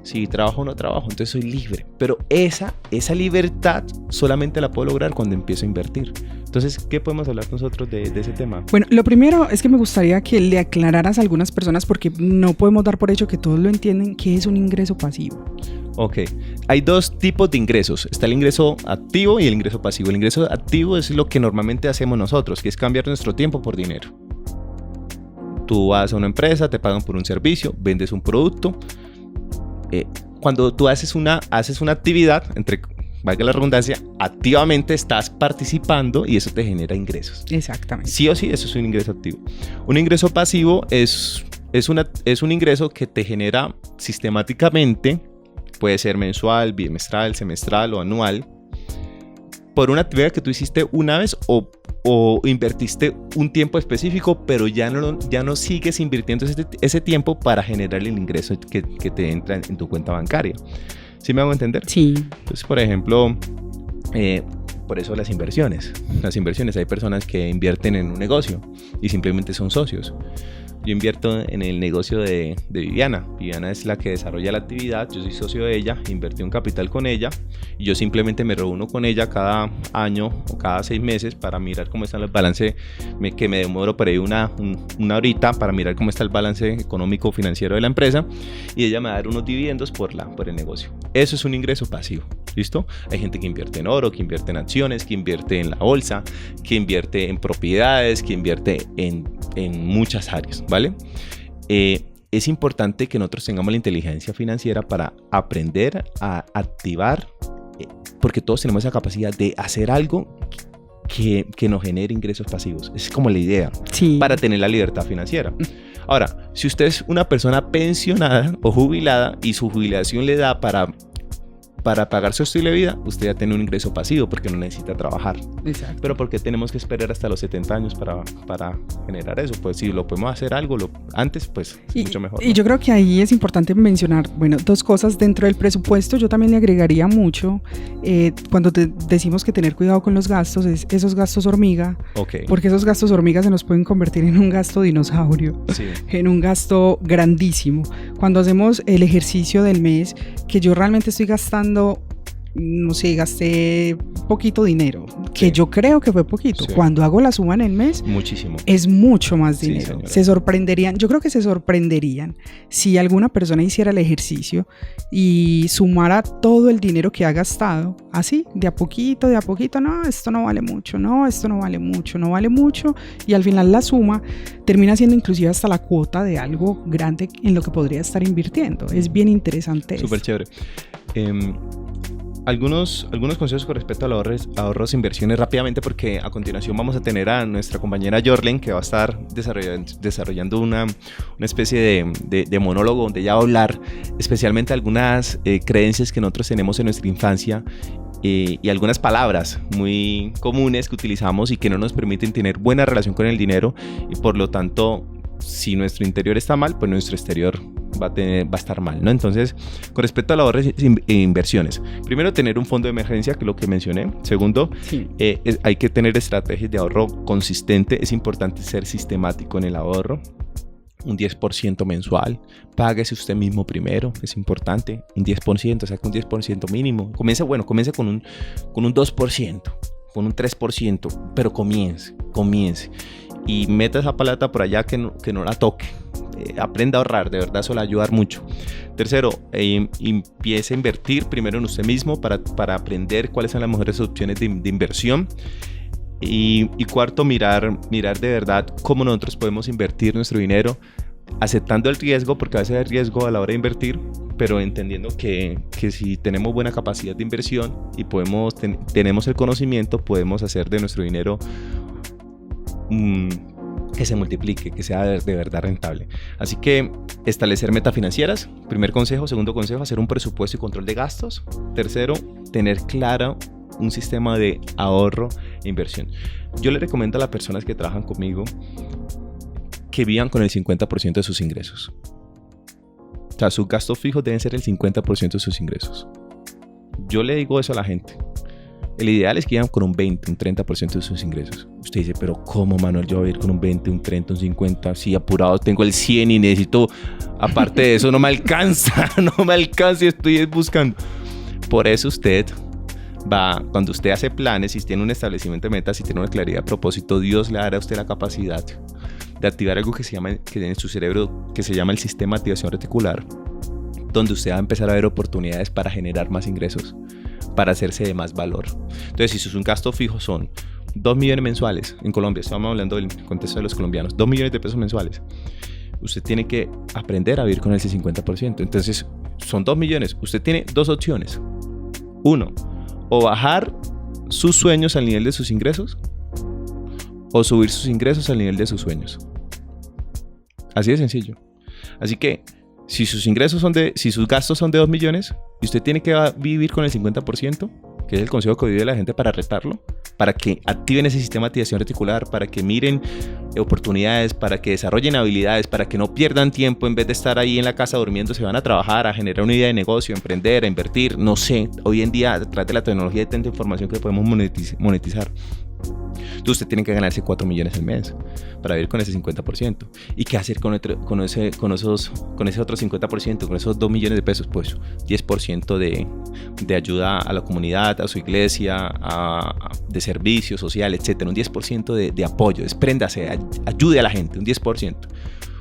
si trabajo o no trabajo, entonces soy libre. Pero esa libertad solamente la puedo lograr cuando empiezo a invertir. Entonces, ¿qué podemos hablar nosotros de ese tema? Bueno, lo primero es que me gustaría que le aclararas a algunas personas, porque no podemos dar por hecho que todos lo entienden, qué es un ingreso pasivo. Ok, hay dos tipos de ingresos. Está el ingreso activo y el ingreso pasivo. El ingreso activo es lo que normalmente hacemos nosotros, que es cambiar nuestro tiempo por dinero. Tú vas a una empresa, te pagan por un servicio, vendes un producto. Cuando tú haces una actividad, valga la redundancia, activamente estás participando y eso te genera ingresos. Exactamente. Sí o sí, eso es un ingreso activo. Un ingreso pasivo es un ingreso que te genera sistemáticamente, puede ser mensual, bimestral, semestral o anual, por una actividad que tú hiciste una vez o invertiste un tiempo específico, pero ya no sigues invirtiendo ese tiempo para generar el ingreso que te entra en tu cuenta bancaria. ¿Sí me hago entender? Sí. Entonces, por ejemplo, por eso las inversiones. Hay personas que invierten en un negocio y simplemente son socios. Yo invierto en el negocio de Viviana. Viviana es la que desarrolla la actividad, yo soy socio de ella, invertí un capital con ella y yo simplemente me reúno con ella cada año o cada 6 meses para mirar cómo están los balances, que me demoro por ahí una horita para mirar cómo está el balance económico financiero de la empresa y ella me va a dar unos dividendos por el negocio. Eso es un ingreso pasivo, ¿listo? Hay gente que invierte en oro, que invierte en acciones, que invierte en la bolsa, que invierte en propiedades, que invierte en muchas áreas, ¿vale? Es importante que nosotros tengamos la inteligencia financiera para aprender a activar, porque todos tenemos esa capacidad de hacer algo que nos genere ingresos pasivos. Esa es como la idea, Sí. para tener la libertad financiera. Ahora, si usted es una persona pensionada o jubilada y su jubilación le da para pagar su estilo de vida, usted ya tiene un ingreso pasivo porque no necesita trabajar. Exacto. Pero ¿por qué tenemos que esperar hasta los 70 años para generar eso? Pues si lo podemos hacer algo antes, pues es mucho mejor, ¿no? Y yo creo que ahí es importante mencionar, bueno, dos cosas dentro del presupuesto. Yo también le agregaría mucho, cuando decimos que tener cuidado con los gastos, es esos gastos hormiga, Ok. porque esos gastos hormiga se nos pueden convertir en un gasto dinosaurio, Sí. en un gasto grandísimo. Cuando hacemos el ejercicio del mes, que yo realmente estoy gastando, no sé, gasté poquito dinero, que Sí. yo creo que fue poquito. Sí. Cuando hago la suma en el mes, Muchísimo. es mucho más Sí, dinero. señora. Se sorprenderían, yo creo que se sorprenderían si alguna persona hiciera el ejercicio y sumara todo el dinero que ha gastado, así, de a poquito, no, esto no vale mucho, no, esto no vale mucho, no vale mucho, y al final la suma termina siendo inclusive hasta la cuota de algo grande en lo que podría estar invirtiendo. Es bien interesante. Súper chévere. Algunos consejos con respecto a los ahorros e inversiones rápidamente, porque a continuación vamos a tener a nuestra compañera Jorlen, que va a estar desarrollando una especie de monólogo donde ella va a hablar especialmente algunas creencias que nosotros tenemos en nuestra infancia y algunas palabras muy comunes que utilizamos y que no nos permiten tener buena relación con el dinero, y por lo tanto, si nuestro interior está mal, pues nuestro exterior va a estar mal, ¿no? Entonces, con respecto a los ahorros e inversiones, primero, tener un fondo de emergencia, que es lo que mencioné. Segundo, Sí. hay que tener estrategias de ahorro consistente. Es importante ser sistemático en el ahorro. Un 10% mensual. Páguese usted mismo primero, es importante. Un 10%, saca un 10% mínimo. Comience con un 2%, con un 3%, pero comience. Y meta esa plata por allá que no la toque. Aprenda a ahorrar, de verdad eso le va a ayudar mucho. Tercero, empiece a invertir primero en usted mismo para aprender cuáles son las mejores opciones de inversión. Y cuarto, mirar de verdad cómo nosotros podemos invertir nuestro dinero, aceptando el riesgo, porque a veces hay riesgo a la hora de invertir, pero entendiendo que si tenemos buena capacidad de inversión y tenemos el conocimiento, podemos hacer de nuestro dinero que se multiplique, que sea de verdad rentable. Así que establecer metas financieras, primer consejo. Segundo consejo, hacer un presupuesto y control de gastos. Tercero, tener claro un sistema de ahorro e inversión. Yo le recomiendo a las personas que trabajan conmigo que vivan con el 50% de sus ingresos. O sea, sus gastos fijos deben ser el 50% de sus ingresos. Yo le digo eso a la gente. El ideal es que vivan con un 20, un 30% de sus ingresos. Usted dice, pero ¿cómo, Manuel? Yo voy a ir con un 20, un 30, un 50. Sí, apurado, tengo el 100 y necesito... Aparte de eso, no me alcanza. No me alcanza y estoy buscando. Por eso usted cuando usted hace planes, si tiene un establecimiento de metas, si tiene una claridad de propósito, Dios le dará a usted la capacidad de activar algo que en su cerebro, que se llama el sistema de activación reticular, donde usted va a empezar a ver oportunidades para generar más ingresos, para hacerse de más valor. Entonces, si sus gastos fijos son 2 millones mensuales en Colombia, estamos hablando del contexto de los colombianos, 2 millones de pesos mensuales, usted tiene que aprender a vivir con ese 50%. Entonces, son 2 millones. Usted tiene dos opciones. Uno, o bajar sus sueños al nivel de sus ingresos, o subir sus ingresos al nivel de sus sueños. Así de sencillo. Así que, si sus gastos son de 2 millones y usted tiene que vivir con el 50%, que es el consejo que doy a la gente para retarlo, para que activen ese sistema de activación reticular, para que miren oportunidades, para que desarrollen habilidades, para que no pierdan tiempo en vez de estar ahí en la casa durmiendo, se van a trabajar, a generar una idea de negocio, a emprender, a invertir, no sé. Hoy en día, a través de la tecnología hay tanta información que podemos monetizar. Entonces usted tiene que ganarse 4 millones al mes para vivir con ese 50%. ¿Y qué hacer con ese otro 50%, con esos 2 millones de pesos? Pues 10% de ayuda a la comunidad, a su iglesia, de servicio social, etc. Un 10% de apoyo, despréndase, ayude a la gente, un 10%.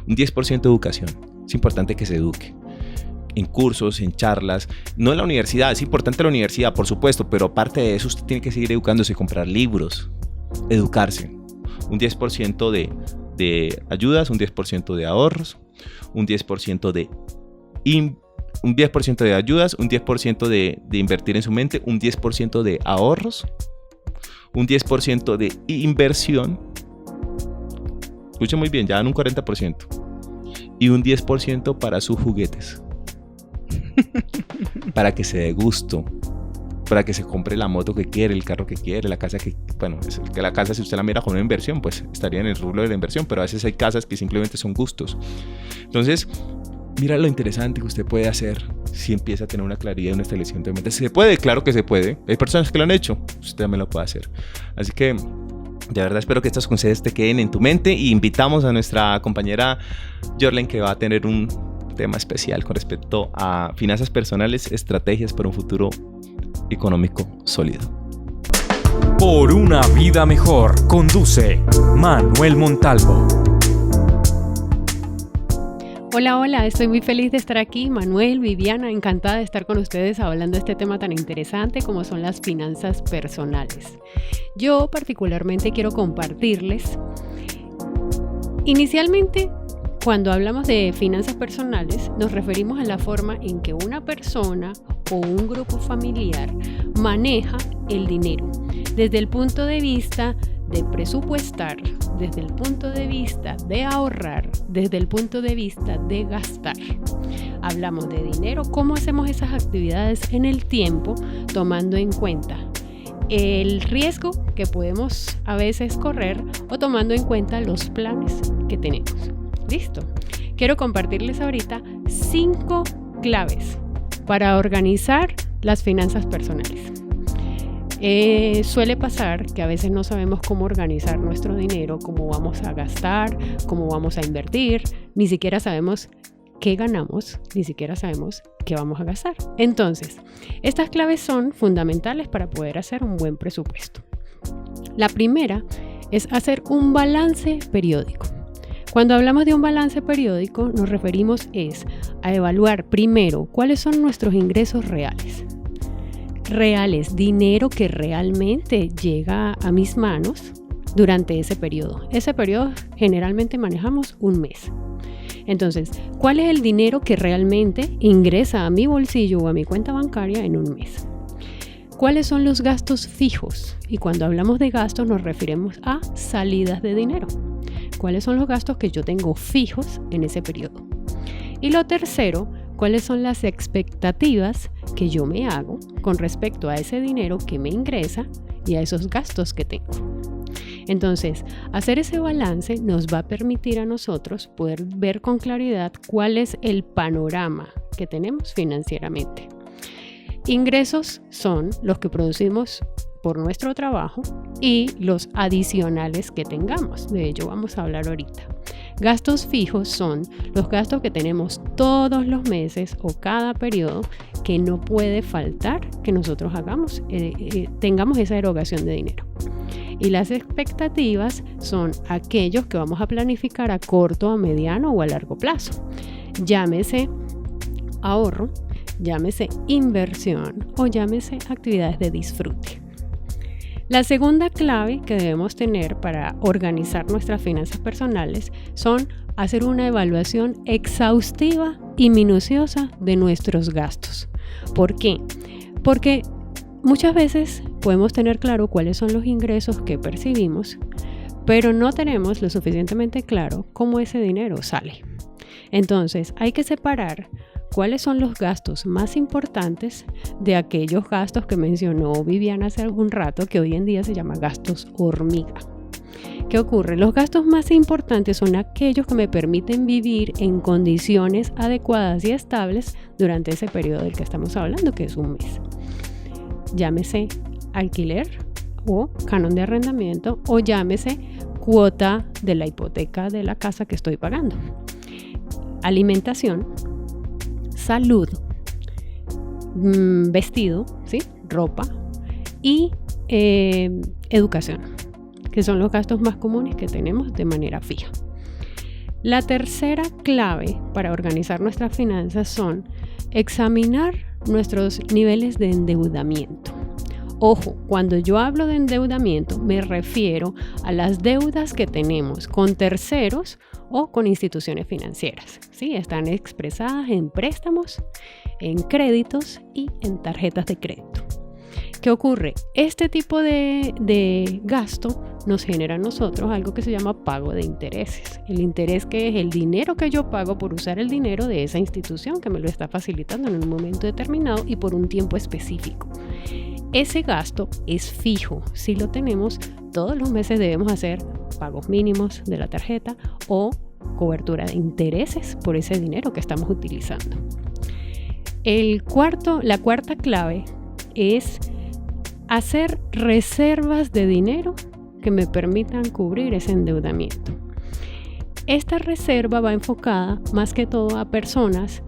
Un 10% de educación. Es importante que se eduque. En cursos, en charlas, no en la universidad. Es importante la universidad, por supuesto, pero aparte de eso usted tiene que seguir educándose, comprar libros, educarse. Un 10% de ayudas, un 10% de ahorros, un 10% de ayudas, un 10% de invertir en su mente, un 10% de ahorros, un 10% de inversión, escuchen muy bien, ya dan un 40%, y un 10% para sus juguetes, para que se dé gusto, para que se compre la moto que quiere, el carro que quiere, la casa que, bueno, es que la casa, si usted la mira con una inversión, pues estaría en el rubro de la inversión, pero a veces hay casas que simplemente son gustos. Entonces, mira lo interesante que usted puede hacer si empieza a tener una claridad y una establecimiento de metas. ¿Se puede? Claro que se puede. Hay personas que lo han hecho, usted también lo puede hacer. Así que, de verdad, espero que estos consejos te queden en tu mente, y invitamos a nuestra compañera Jorlen, que va a tener un tema especial con respecto a finanzas personales, estrategias para un futuro económico sólido. Por una vida mejor, conduce Manuel Montalvo. Hola, hola, estoy muy feliz de estar aquí. Manuel, Viviana, encantada de estar con ustedes hablando de este tema tan interesante como son las finanzas personales. Yo particularmente quiero compartirles, inicialmente, cuando hablamos de finanzas personales, nos referimos a la forma en que una persona o un grupo familiar maneja el dinero, desde el punto de vista de presupuestar, desde el punto de vista de ahorrar, desde el punto de vista de gastar. Hablamos de dinero, cómo hacemos esas actividades en el tiempo, tomando en cuenta el riesgo que podemos a veces correr o tomando en cuenta los planes que tenemos. ¿Listo? Quiero compartirles ahorita 5 claves para organizar las finanzas personales. Suele pasar que a veces no sabemos cómo organizar nuestro dinero, cómo vamos a gastar, cómo vamos a invertir, ni siquiera sabemos qué ganamos, ni siquiera sabemos qué vamos a gastar. Entonces, estas claves son fundamentales para poder hacer un buen presupuesto. La primera es hacer un balance periódico. Cuando hablamos de un balance periódico, nos referimos a evaluar primero cuáles son nuestros ingresos reales, dinero que realmente llega a mis manos durante ese periodo. Ese periodo generalmente manejamos un mes. Entonces, ¿cuál es el dinero que realmente ingresa a mi bolsillo o a mi cuenta bancaria en un mes? ¿Cuáles son los gastos fijos? Y cuando hablamos de gastos nos referimos a salidas de dinero. ¿Cuáles son los gastos que yo tengo fijos en ese periodo? Y lo tercero, ¿cuáles son las expectativas que yo me hago con respecto a ese dinero que me ingresa y a esos gastos que tengo? Entonces, hacer ese balance nos va a permitir a nosotros poder ver con claridad cuál es el panorama que tenemos financieramente. Ingresos son los que producimos por nuestro trabajo y los adicionales que tengamos. De ello vamos a hablar ahorita. Gastos fijos son los gastos que tenemos todos los meses o cada periodo que no puede faltar que nosotros hagamos, tengamos esa erogación de dinero. Y las expectativas son aquellos que vamos a planificar a corto, a mediano o a largo plazo. Llámese ahorro, llámese inversión o llámese actividades de disfrute. La segunda clave que debemos tener para organizar nuestras finanzas personales son hacer una evaluación exhaustiva y minuciosa de nuestros gastos. ¿Por qué? Porque muchas veces podemos tener claro cuáles son los ingresos que percibimos, pero no tenemos lo suficientemente claro cómo ese dinero sale. Entonces, hay que separar cuáles son los gastos más importantes de aquellos gastos que mencionó Viviana hace algún rato, que hoy en día se llama gastos hormiga. ¿Qué ocurre? Los gastos más importantes son aquellos que me permiten vivir en condiciones adecuadas y estables durante ese periodo del que estamos hablando, que es un mes. Llámese alquiler o canon de arrendamiento o llámese cuota de la hipoteca de la casa que estoy pagando. Alimentación, salud, vestido, ¿sí? Ropa y educación, que son los gastos más comunes que tenemos de manera fija. La tercera clave para organizar nuestras finanzas son examinar nuestros niveles de endeudamiento. Ojo, cuando yo hablo de endeudamiento me refiero a las deudas que tenemos con terceros o con instituciones financieras. ¿Sí? Están expresadas en préstamos, en créditos y en tarjetas de crédito. ¿Qué ocurre? Este tipo de gasto nos genera a nosotros algo que se llama pago de intereses. El interés, que es el dinero que yo pago por usar el dinero de esa institución que me lo está facilitando en un momento determinado y por un tiempo específico. Ese gasto es fijo. Si lo tenemos, todos los meses debemos hacer pagos mínimos de la tarjeta o cobertura de intereses por ese dinero que estamos utilizando. La cuarta clave es hacer reservas de dinero que me permitan cubrir ese endeudamiento. Esta reserva va enfocada más que todo a personas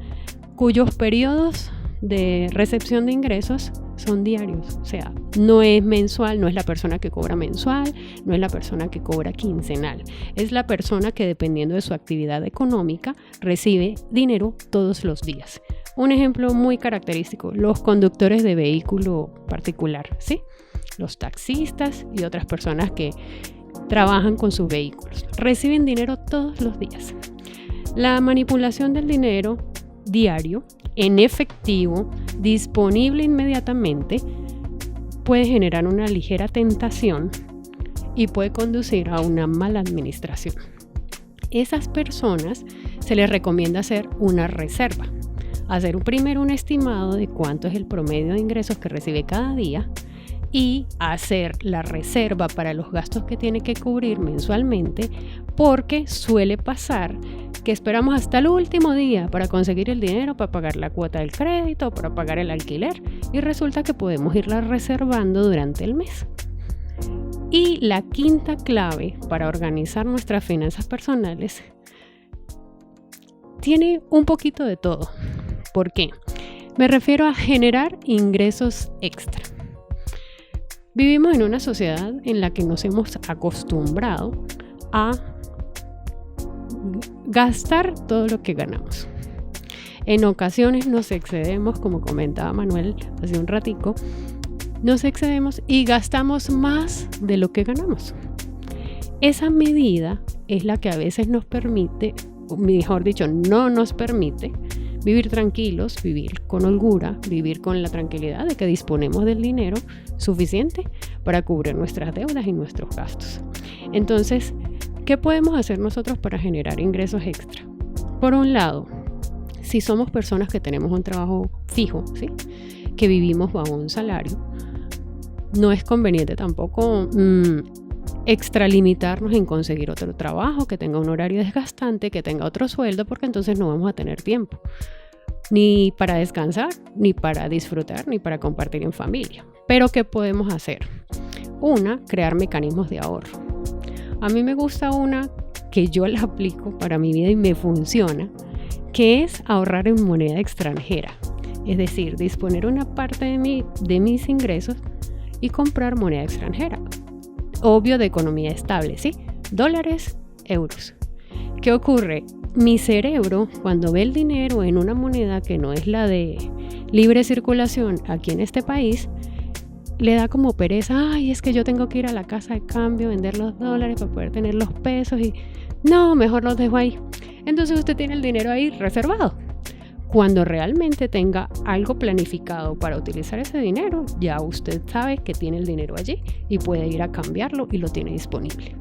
cuyos periodos de recepción de ingresos son diarios, o sea, no es mensual, no es la persona que cobra mensual, no es la persona que cobra quincenal, es la persona que dependiendo de su actividad económica recibe dinero todos los días. Un ejemplo muy característico, los conductores de vehículo particular, ¿sí? Los taxistas y otras personas que trabajan con sus vehículos, reciben dinero todos los días. La manipulación del dinero diario en efectivo, disponible inmediatamente, puede generar una ligera tentación y puede conducir a una mala administración. Esas personas se les recomienda hacer una reserva, hacer primero un estimado de cuánto es el promedio de ingresos que recibe cada día y hacer la reserva para los gastos que tiene que cubrir mensualmente, porque suele pasar que esperamos hasta el último día para conseguir el dinero, para pagar la cuota del crédito, para pagar el alquiler, y resulta que podemos irla reservando durante el mes. Y la quinta clave para organizar nuestras finanzas personales tiene un poquito de todo. ¿Por qué? Me refiero a generar ingresos extra. Vivimos en una sociedad en la que nos hemos acostumbrado a gastar todo lo que ganamos. En ocasiones nos excedemos, como comentaba Manuel hace un ratico, nos excedemos y gastamos más de lo que ganamos. Esa medida es la que a veces nos permite, mejor dicho, no nos permite vivir tranquilos, vivir con holgura, vivir con la tranquilidad de que disponemos del dinero suficiente para cubrir nuestras deudas y nuestros gastos. Entonces, ¿qué podemos hacer nosotros para generar ingresos extra? Por un lado, si somos personas que tenemos un trabajo fijo, ¿sí?, que vivimos bajo un salario, no es conveniente tampoco extralimitarnos en conseguir otro trabajo que tenga un horario desgastante, que tenga otro sueldo, porque entonces no vamos a tener tiempo ni para descansar, ni para disfrutar, ni para compartir en familia. Pero ¿qué podemos hacer? Una, crear mecanismos de ahorro. A mí me gusta una que yo la aplico para mi vida y me funciona, que es ahorrar en moneda extranjera. Es decir, disponer una parte de mis ingresos y comprar moneda extranjera. Obvio, de economía estable, ¿sí? Dólares, euros. ¿Qué ocurre? Mi cerebro, cuando ve el dinero en una moneda que no es la de libre circulación aquí en este país, le da como pereza. Ay, es que yo tengo que ir a la casa de cambio, vender los dólares para poder tener los pesos y no, mejor los dejo ahí. Entonces usted tiene el dinero ahí reservado. Cuando realmente tenga algo planificado para utilizar ese dinero, ya usted sabe que tiene el dinero allí y puede ir a cambiarlo y lo tiene disponible.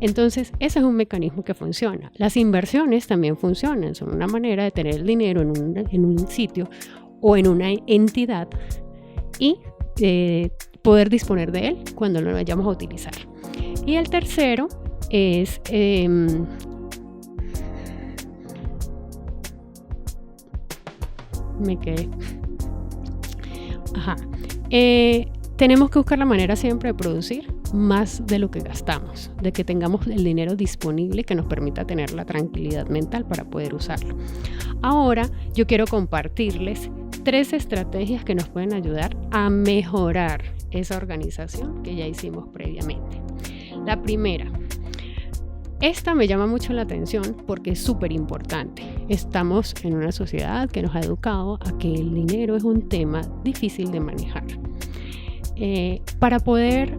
Entonces, ese es un mecanismo que funciona. Las inversiones también funcionan, son una manera de tener el dinero en un sitio o en una entidad y poder disponer de él cuando lo vayamos a utilizar. Y el tercero es me quedé. Tenemos que buscar la manera siempre de producir más de lo que gastamos, de que tengamos el dinero disponible que nos permita tener la tranquilidad mental para poder usarlo. Ahora yo quiero compartirles 3 estrategias que nos pueden ayudar a mejorar esa organización que ya hicimos previamente. La primera, esta me llama mucho la atención porque es súper importante. Estamos en una sociedad que nos ha educado a que el dinero es un tema difícil de manejar. Para poder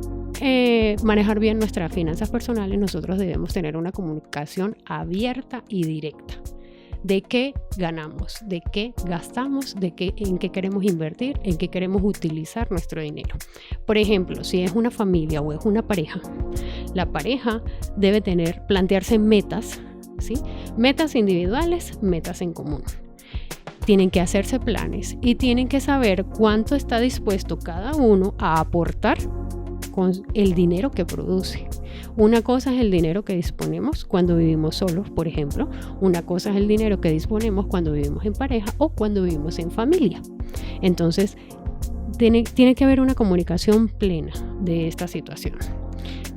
manejar bien nuestras finanzas personales, nosotros debemos tener una comunicación abierta y directa. de qué ganamos, de qué gastamos, en qué queremos invertir, en qué queremos utilizar nuestro dinero. Por ejemplo, si es una familia o es una pareja, la pareja debe plantearse metas, ¿sí? Metas individuales, metas en común. Tienen que hacerse planes y tienen que saber cuánto está dispuesto cada uno a aportar con el dinero que produce. Una cosa es el dinero que disponemos cuando vivimos solos, por ejemplo. Una cosa es el dinero que disponemos cuando vivimos en pareja o cuando vivimos en familia. Entonces, tiene que haber una comunicación plena de esta situación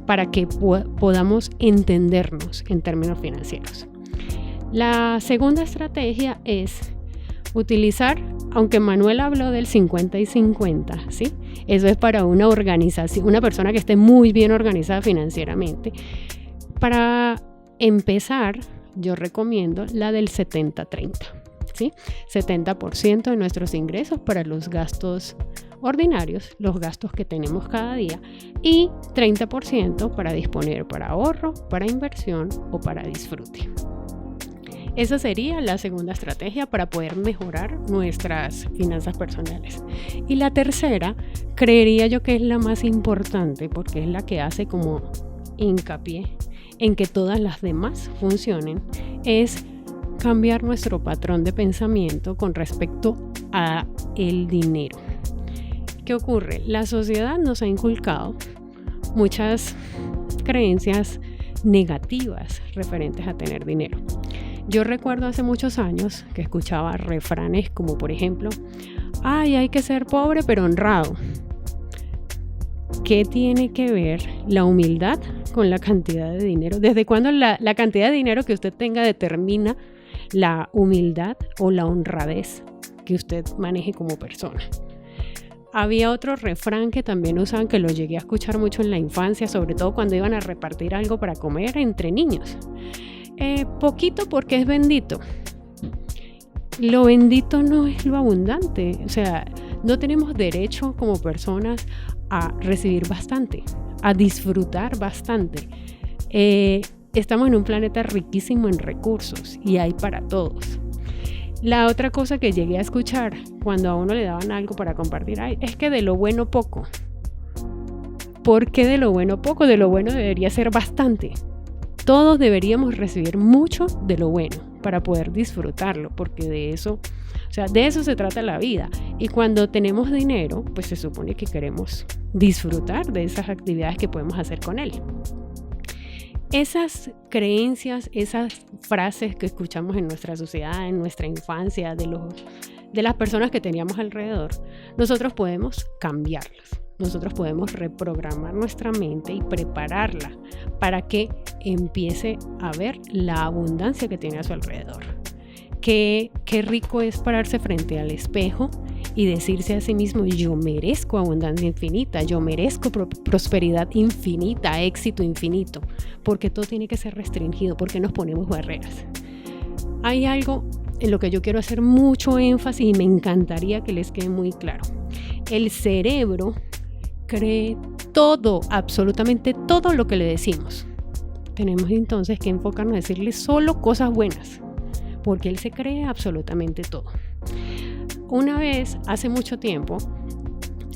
para que podamos entendernos en términos financieros. La segunda estrategia es utilizar, aunque Manuel habló del 50 y 50, ¿sí? Eso es para una organización, una persona que esté muy bien organizada financieramente. Para empezar, yo recomiendo la del 70-30, ¿sí? 70% de nuestros ingresos para los gastos ordinarios, los gastos que tenemos cada día, y 30% para disponer para ahorro, para inversión o para disfrute. Esa sería la segunda estrategia para poder mejorar nuestras finanzas personales. Y la tercera, creería yo que es la más importante porque es la que hace como hincapié en que todas las demás funcionen, es cambiar nuestro patrón de pensamiento con respecto a el dinero. ¿Qué ocurre? La sociedad nos ha inculcado muchas creencias negativas referentes a tener dinero. Yo recuerdo hace muchos años que escuchaba refranes como, por ejemplo, hay que ser pobre pero honrado. ¿Qué tiene que ver la humildad con la cantidad de dinero? ¿Desde cuándo la cantidad de dinero que usted tenga determina la humildad o la honradez que usted maneje como persona? Había otro refrán que también usaban, que lo llegué a escuchar mucho en la infancia, sobre todo cuando iban a repartir algo para comer entre niños. Poquito porque es bendito. Lo bendito no es lo abundante. O sea, no tenemos derecho como personas a recibir bastante, a disfrutar bastante. Estamos en un planeta riquísimo en recursos y hay para todos. La otra cosa que llegué a escuchar cuando a uno le daban algo para compartir, es que de lo bueno poco. ¿Por qué de lo bueno poco? De lo bueno debería ser bastante. Todos deberíamos recibir mucho de lo bueno para poder disfrutarlo, porque de eso se trata la vida. Y cuando tenemos dinero, pues se supone que queremos disfrutar de esas actividades que podemos hacer con él. Esas creencias, esas frases que escuchamos en nuestra sociedad, en nuestra infancia, de las personas que teníamos alrededor, nosotros podemos cambiarlas. Nosotros podemos reprogramar nuestra mente y prepararla para que empiece a ver la abundancia que tiene a su alrededor. Qué rico es pararse frente al espejo y decirse a sí mismo: yo merezco abundancia infinita, yo merezco prosperidad infinita, éxito infinito, porque todo tiene que ser restringido, porque nos ponemos barreras. Hay algo en lo que yo quiero hacer mucho énfasis y me encantaría que les quede muy claro. El cerebro cree todo, absolutamente todo lo que le decimos. Tenemos entonces que enfocarnos a decirle solo cosas buenas, porque él se cree absolutamente todo. Una vez, hace mucho tiempo,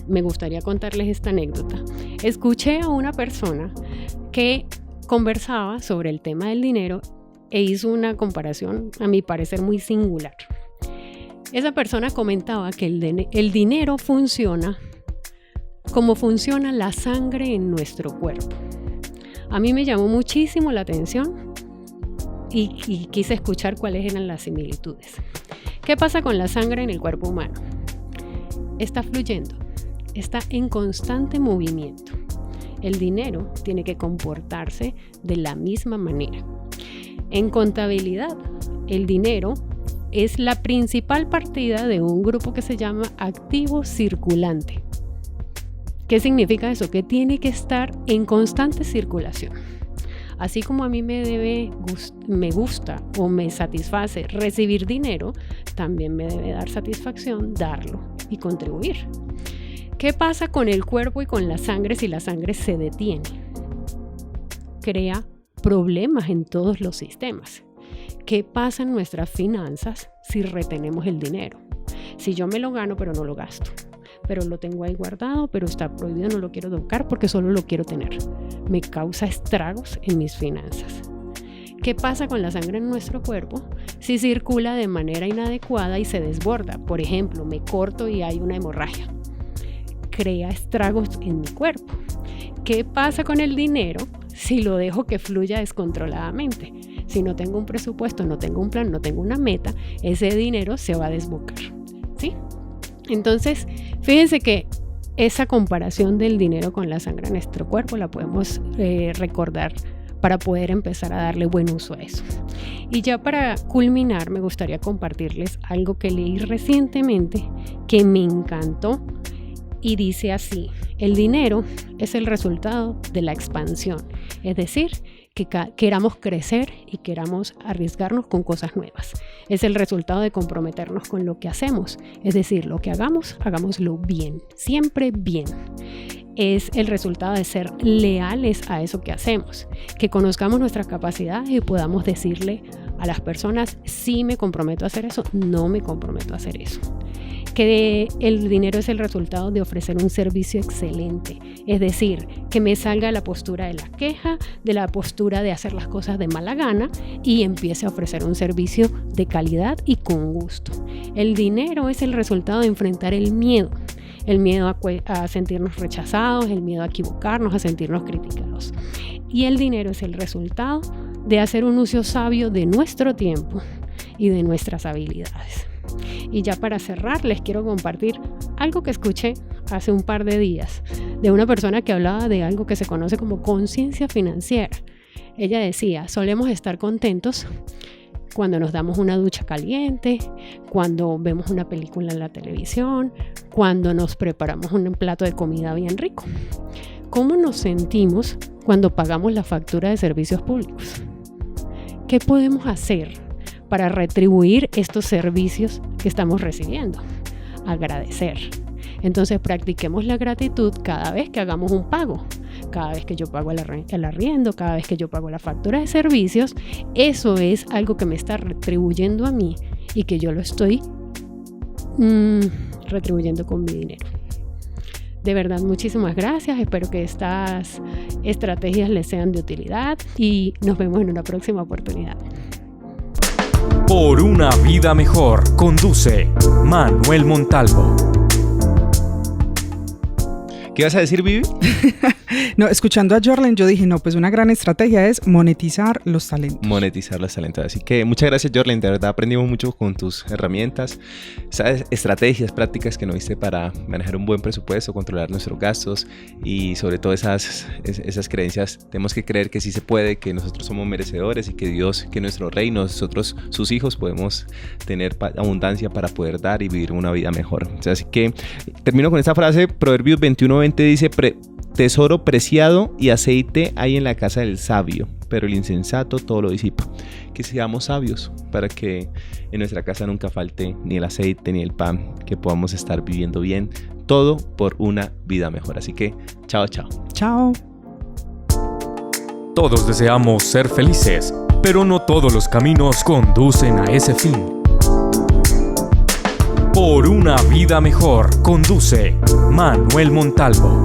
me gustaría contarles esta anécdota. Escuché a una persona que conversaba sobre el tema del dinero e hizo una comparación, a mi parecer, muy singular. Esa persona comentaba que el dinero funciona como funciona la sangre en nuestro cuerpo. A mí me llamó muchísimo la atención y quise escuchar cuáles eran las similitudes. ¿Qué pasa con la sangre en el cuerpo humano? Está fluyendo, está en constante movimiento. El dinero tiene que comportarse de la misma manera. En contabilidad, el dinero es la principal partida de un grupo que se llama activo circulante. ¿Qué significa eso? Que tiene que estar en constante circulación. Así como a mí me gusta o me satisface recibir dinero, también me debe dar satisfacción darlo y contribuir. ¿Qué pasa con el cuerpo y con la sangre si la sangre se detiene? Crea problemas en todos los sistemas. ¿Qué pasa en nuestras finanzas si retenemos el dinero? Si yo me lo gano pero no lo gasto, pero lo tengo ahí guardado, pero está prohibido, no lo quiero tocar porque solo lo quiero tener. Me causa estragos en mis finanzas. ¿Qué pasa con la sangre en nuestro cuerpo si circula de manera inadecuada y se desborda? Por ejemplo, me corto y hay una hemorragia. Crea estragos en mi cuerpo. ¿Qué pasa con el dinero si lo dejo que fluya descontroladamente? Si no tengo un presupuesto, no tengo un plan, no tengo una meta, ese dinero se va a desbocar, ¿sí? Entonces, fíjense que esa comparación del dinero con la sangre en nuestro cuerpo la podemos recordar para poder empezar a darle buen uso a eso. Y ya para culminar, me gustaría compartirles algo que leí recientemente que me encantó y dice así: el dinero es el resultado de la expansión, es decir, que queramos crecer y queramos arriesgarnos con cosas nuevas. Es el resultado de comprometernos con lo que hacemos, es decir, lo que hagamos, hagámoslo bien, siempre bien. Es el resultado de ser leales a eso que hacemos, que conozcamos nuestras capacidades y podamos decirle a las personas: sí me comprometo a hacer eso, no me comprometo a hacer eso. Que el dinero es el resultado de ofrecer un servicio excelente, es decir, que me salga la postura de la queja, de la postura de hacer las cosas de mala gana y empiece a ofrecer un servicio de calidad y con gusto. El dinero es el resultado de enfrentar el miedo a sentirnos rechazados, el miedo a equivocarnos, a sentirnos criticados. Y el dinero es el resultado de hacer un uso sabio de nuestro tiempo y de nuestras habilidades. Y ya para cerrar, les quiero compartir algo que escuché hace un par de días de una persona que hablaba de algo que se conoce como conciencia financiera. Ella decía: solemos estar contentos cuando nos damos una ducha caliente, cuando vemos una película en la televisión, cuando nos preparamos un plato de comida bien rico. ¿Cómo nos sentimos cuando pagamos la factura de servicios públicos? ¿Qué podemos hacer para retribuir estos servicios que estamos recibiendo? Agradecer. Entonces practiquemos la gratitud cada vez que hagamos un pago, cada vez que yo pago el arriendo, cada vez que yo pago la factura de servicios. Eso es algo que me está retribuyendo a mí y que yo lo estoy retribuyendo con mi dinero. De verdad, muchísimas gracias. Espero que estas estrategias les sean de utilidad y nos vemos en una próxima oportunidad. Por una vida mejor, conduce Manuel Montalvo. ¿Qué vas a decir, Vivi? No, escuchando a Jorlen, yo dije, no, pues una gran estrategia es monetizar los talentos. Monetizar los talentos. Así que muchas gracias, Jorlen. De verdad aprendimos mucho con tus herramientas, esas estrategias prácticas que nos diste para manejar un buen presupuesto, controlar nuestros gastos y sobre todo esas creencias. Tenemos que creer que sí se puede, que nosotros somos merecedores y que Dios, que nuestro reino, nosotros, sus hijos, podemos tener abundancia para poder dar y vivir una vida mejor. Así que termino con esta frase. Proverbios 21:20 dice: tesoro preciado y aceite hay en la casa del sabio, pero el insensato todo lo disipa. Que seamos sabios para que en nuestra casa nunca falte ni el aceite ni el pan, que podamos estar viviendo bien, todo por una vida mejor. Así que, chao, chao. Chao. Todos deseamos ser felices, pero no todos los caminos conducen a ese fin. Por una vida mejor, conduce Manuel Montalvo.